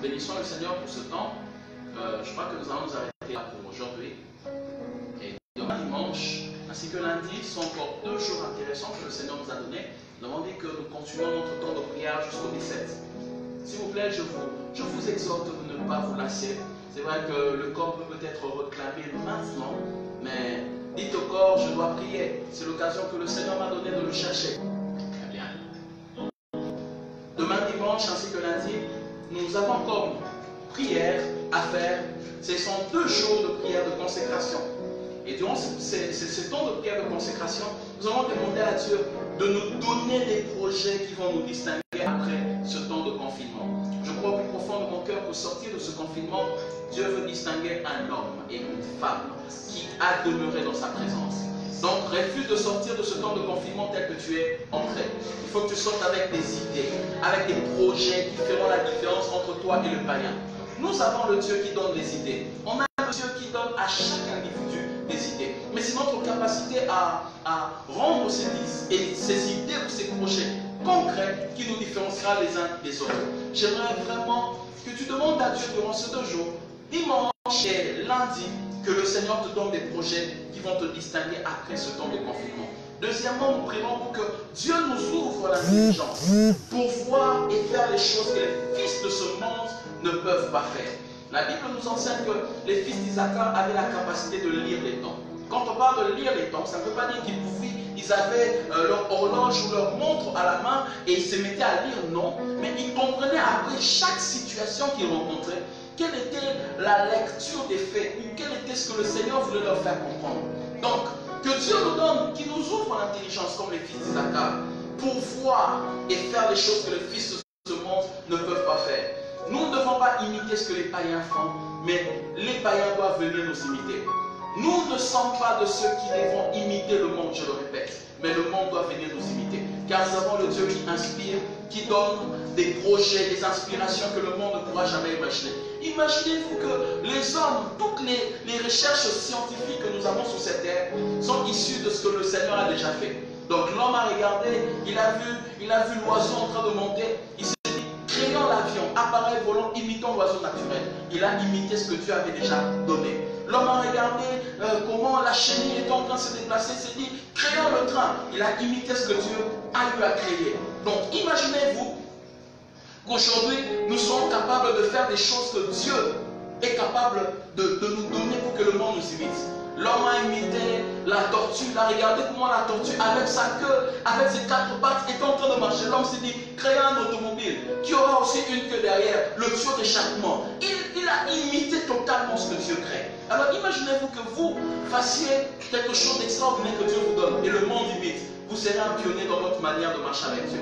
[SPEAKER 1] Bénissons le Seigneur pour ce temps. Je crois que nous allons nous arrêter là pour aujourd'hui. Et demain dimanche, ainsi que lundi, sont encore 2 jours intéressants que le Seigneur nous a donnés. Nous avons dit que nous continuons notre temps de prière jusqu'au 17. S'il vous plaît, je vous exhorte de ne pas vous lasser. C'est vrai que le corps peut peut-être réclamer maintenant, mais dites au corps, je dois prier. C'est l'occasion que le Seigneur m'a donné de le chercher. Très bien. Demain dimanche, ainsi que lundi, nous avons encore une prière à faire. Ce sont 2 jours de prière de consécration. Et durant ces temps de prière de consécration, nous allons demander à Dieu de nous donner des projets qui vont nous distinguer après ce temps de confinement. Je crois au plus profond de mon cœur qu'au sortir de ce confinement, Dieu veut distinguer un homme et une femme qui a demeuré dans sa présence. Donc, refuse de sortir de ce temps de confinement tel que tu es entré. Il faut que tu sortes avec des idées, avec des projets qui feront la différence entre toi et le païen. Nous avons le Dieu qui donne des idées. On a le Dieu qui donne à chaque individu des idées. Mais c'est notre capacité à rendre ces idées ou ces projets concrets qui nous différenciera les uns des autres. J'aimerais vraiment que tu demandes à Dieu durant ces 2 jours, dimanche et lundi, que le Seigneur te donne des projets qui vont te distinguer après ce temps de confinement. Deuxièmement, nous prions pour que Dieu nous ouvre l'intelligence pour voir et faire les choses que les fils de ce monde ne peuvent pas faire. La Bible nous enseigne que les fils d'Isaac avaient la capacité de lire les temps. Quand on parle de lire les temps, ça ne veut pas dire qu'ils avaient leur horloge ou leur montre à la main et ils se mettaient à lire, non. Mais ils comprenaient après chaque situation qu'ils rencontraient, quelle était la lecture des faits ou quel était ce que le Seigneur voulait leur faire comprendre. Donc, que Dieu nous donne, qu'il nous ouvre l'intelligence comme les fils d'Isaac pour voir et faire les choses que les fils de ce monde ne peuvent pas faire. Nous ne devons pas imiter ce que les païens font, mais les païens doivent venir nous imiter. Nous ne sommes pas de ceux qui devront imiter le monde, je le répète, mais le monde doit venir nous imiter. Car nous avons le Dieu qui inspire, qui donne des projets, des inspirations que le monde ne pourra jamais imaginer. Imaginez-vous que les hommes, toutes les recherches scientifiques que nous avons sur cette terre sont issues de ce que le Seigneur a déjà fait. Donc l'homme a regardé, il a vu l'oiseau en train de monter, il s'est dit, créons l'avion, appareil volant, imitons l'oiseau naturel. Il a imité ce que Dieu avait déjà donné. L'homme a regardé comment la chenille était en train de se déplacer, il s'est dit, créons le train. Il a imité ce que Dieu a eu à créer. Donc imaginez-vous qu'aujourd'hui, nous sommes capables de faire des choses que Dieu est capable de nous donner pour que le monde nous imite. L'homme a imité la tortue, il a regardé comment la tortue, avec sa queue, avec ses quatre pattes, était en train de marcher. L'homme s'est dit, créez un automobile qui aura aussi une queue derrière, le tuyau d'échappement. Il a imité totalement ce que Dieu crée. Alors imaginez-vous que vous fassiez quelque chose d'extraordinaire que Dieu vous donne et le monde imite. Vous serez un pionnier dans votre manière de marcher avec Dieu.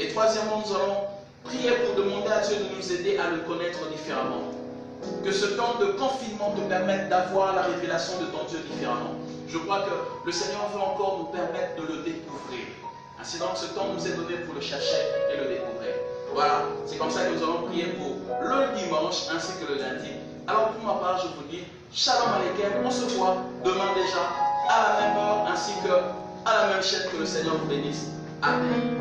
[SPEAKER 1] Et troisièmement, nous allons prier pour demander à Dieu de nous aider à le connaître différemment. Que ce temps de confinement te permette d'avoir la révélation de ton Dieu différemment. Je crois que le Seigneur veut encore nous permettre de le découvrir. Ainsi donc, ce temps nous est donné pour le chercher et le découvrir. Voilà, c'est comme ça que nous allons prier pour le dimanche ainsi que le lundi. Alors pour ma part, je vous dis Shalom Aleichem. On se voit demain déjà à la même heure ainsi que à la même chaîne. Que le Seigneur vous bénisse. Amen.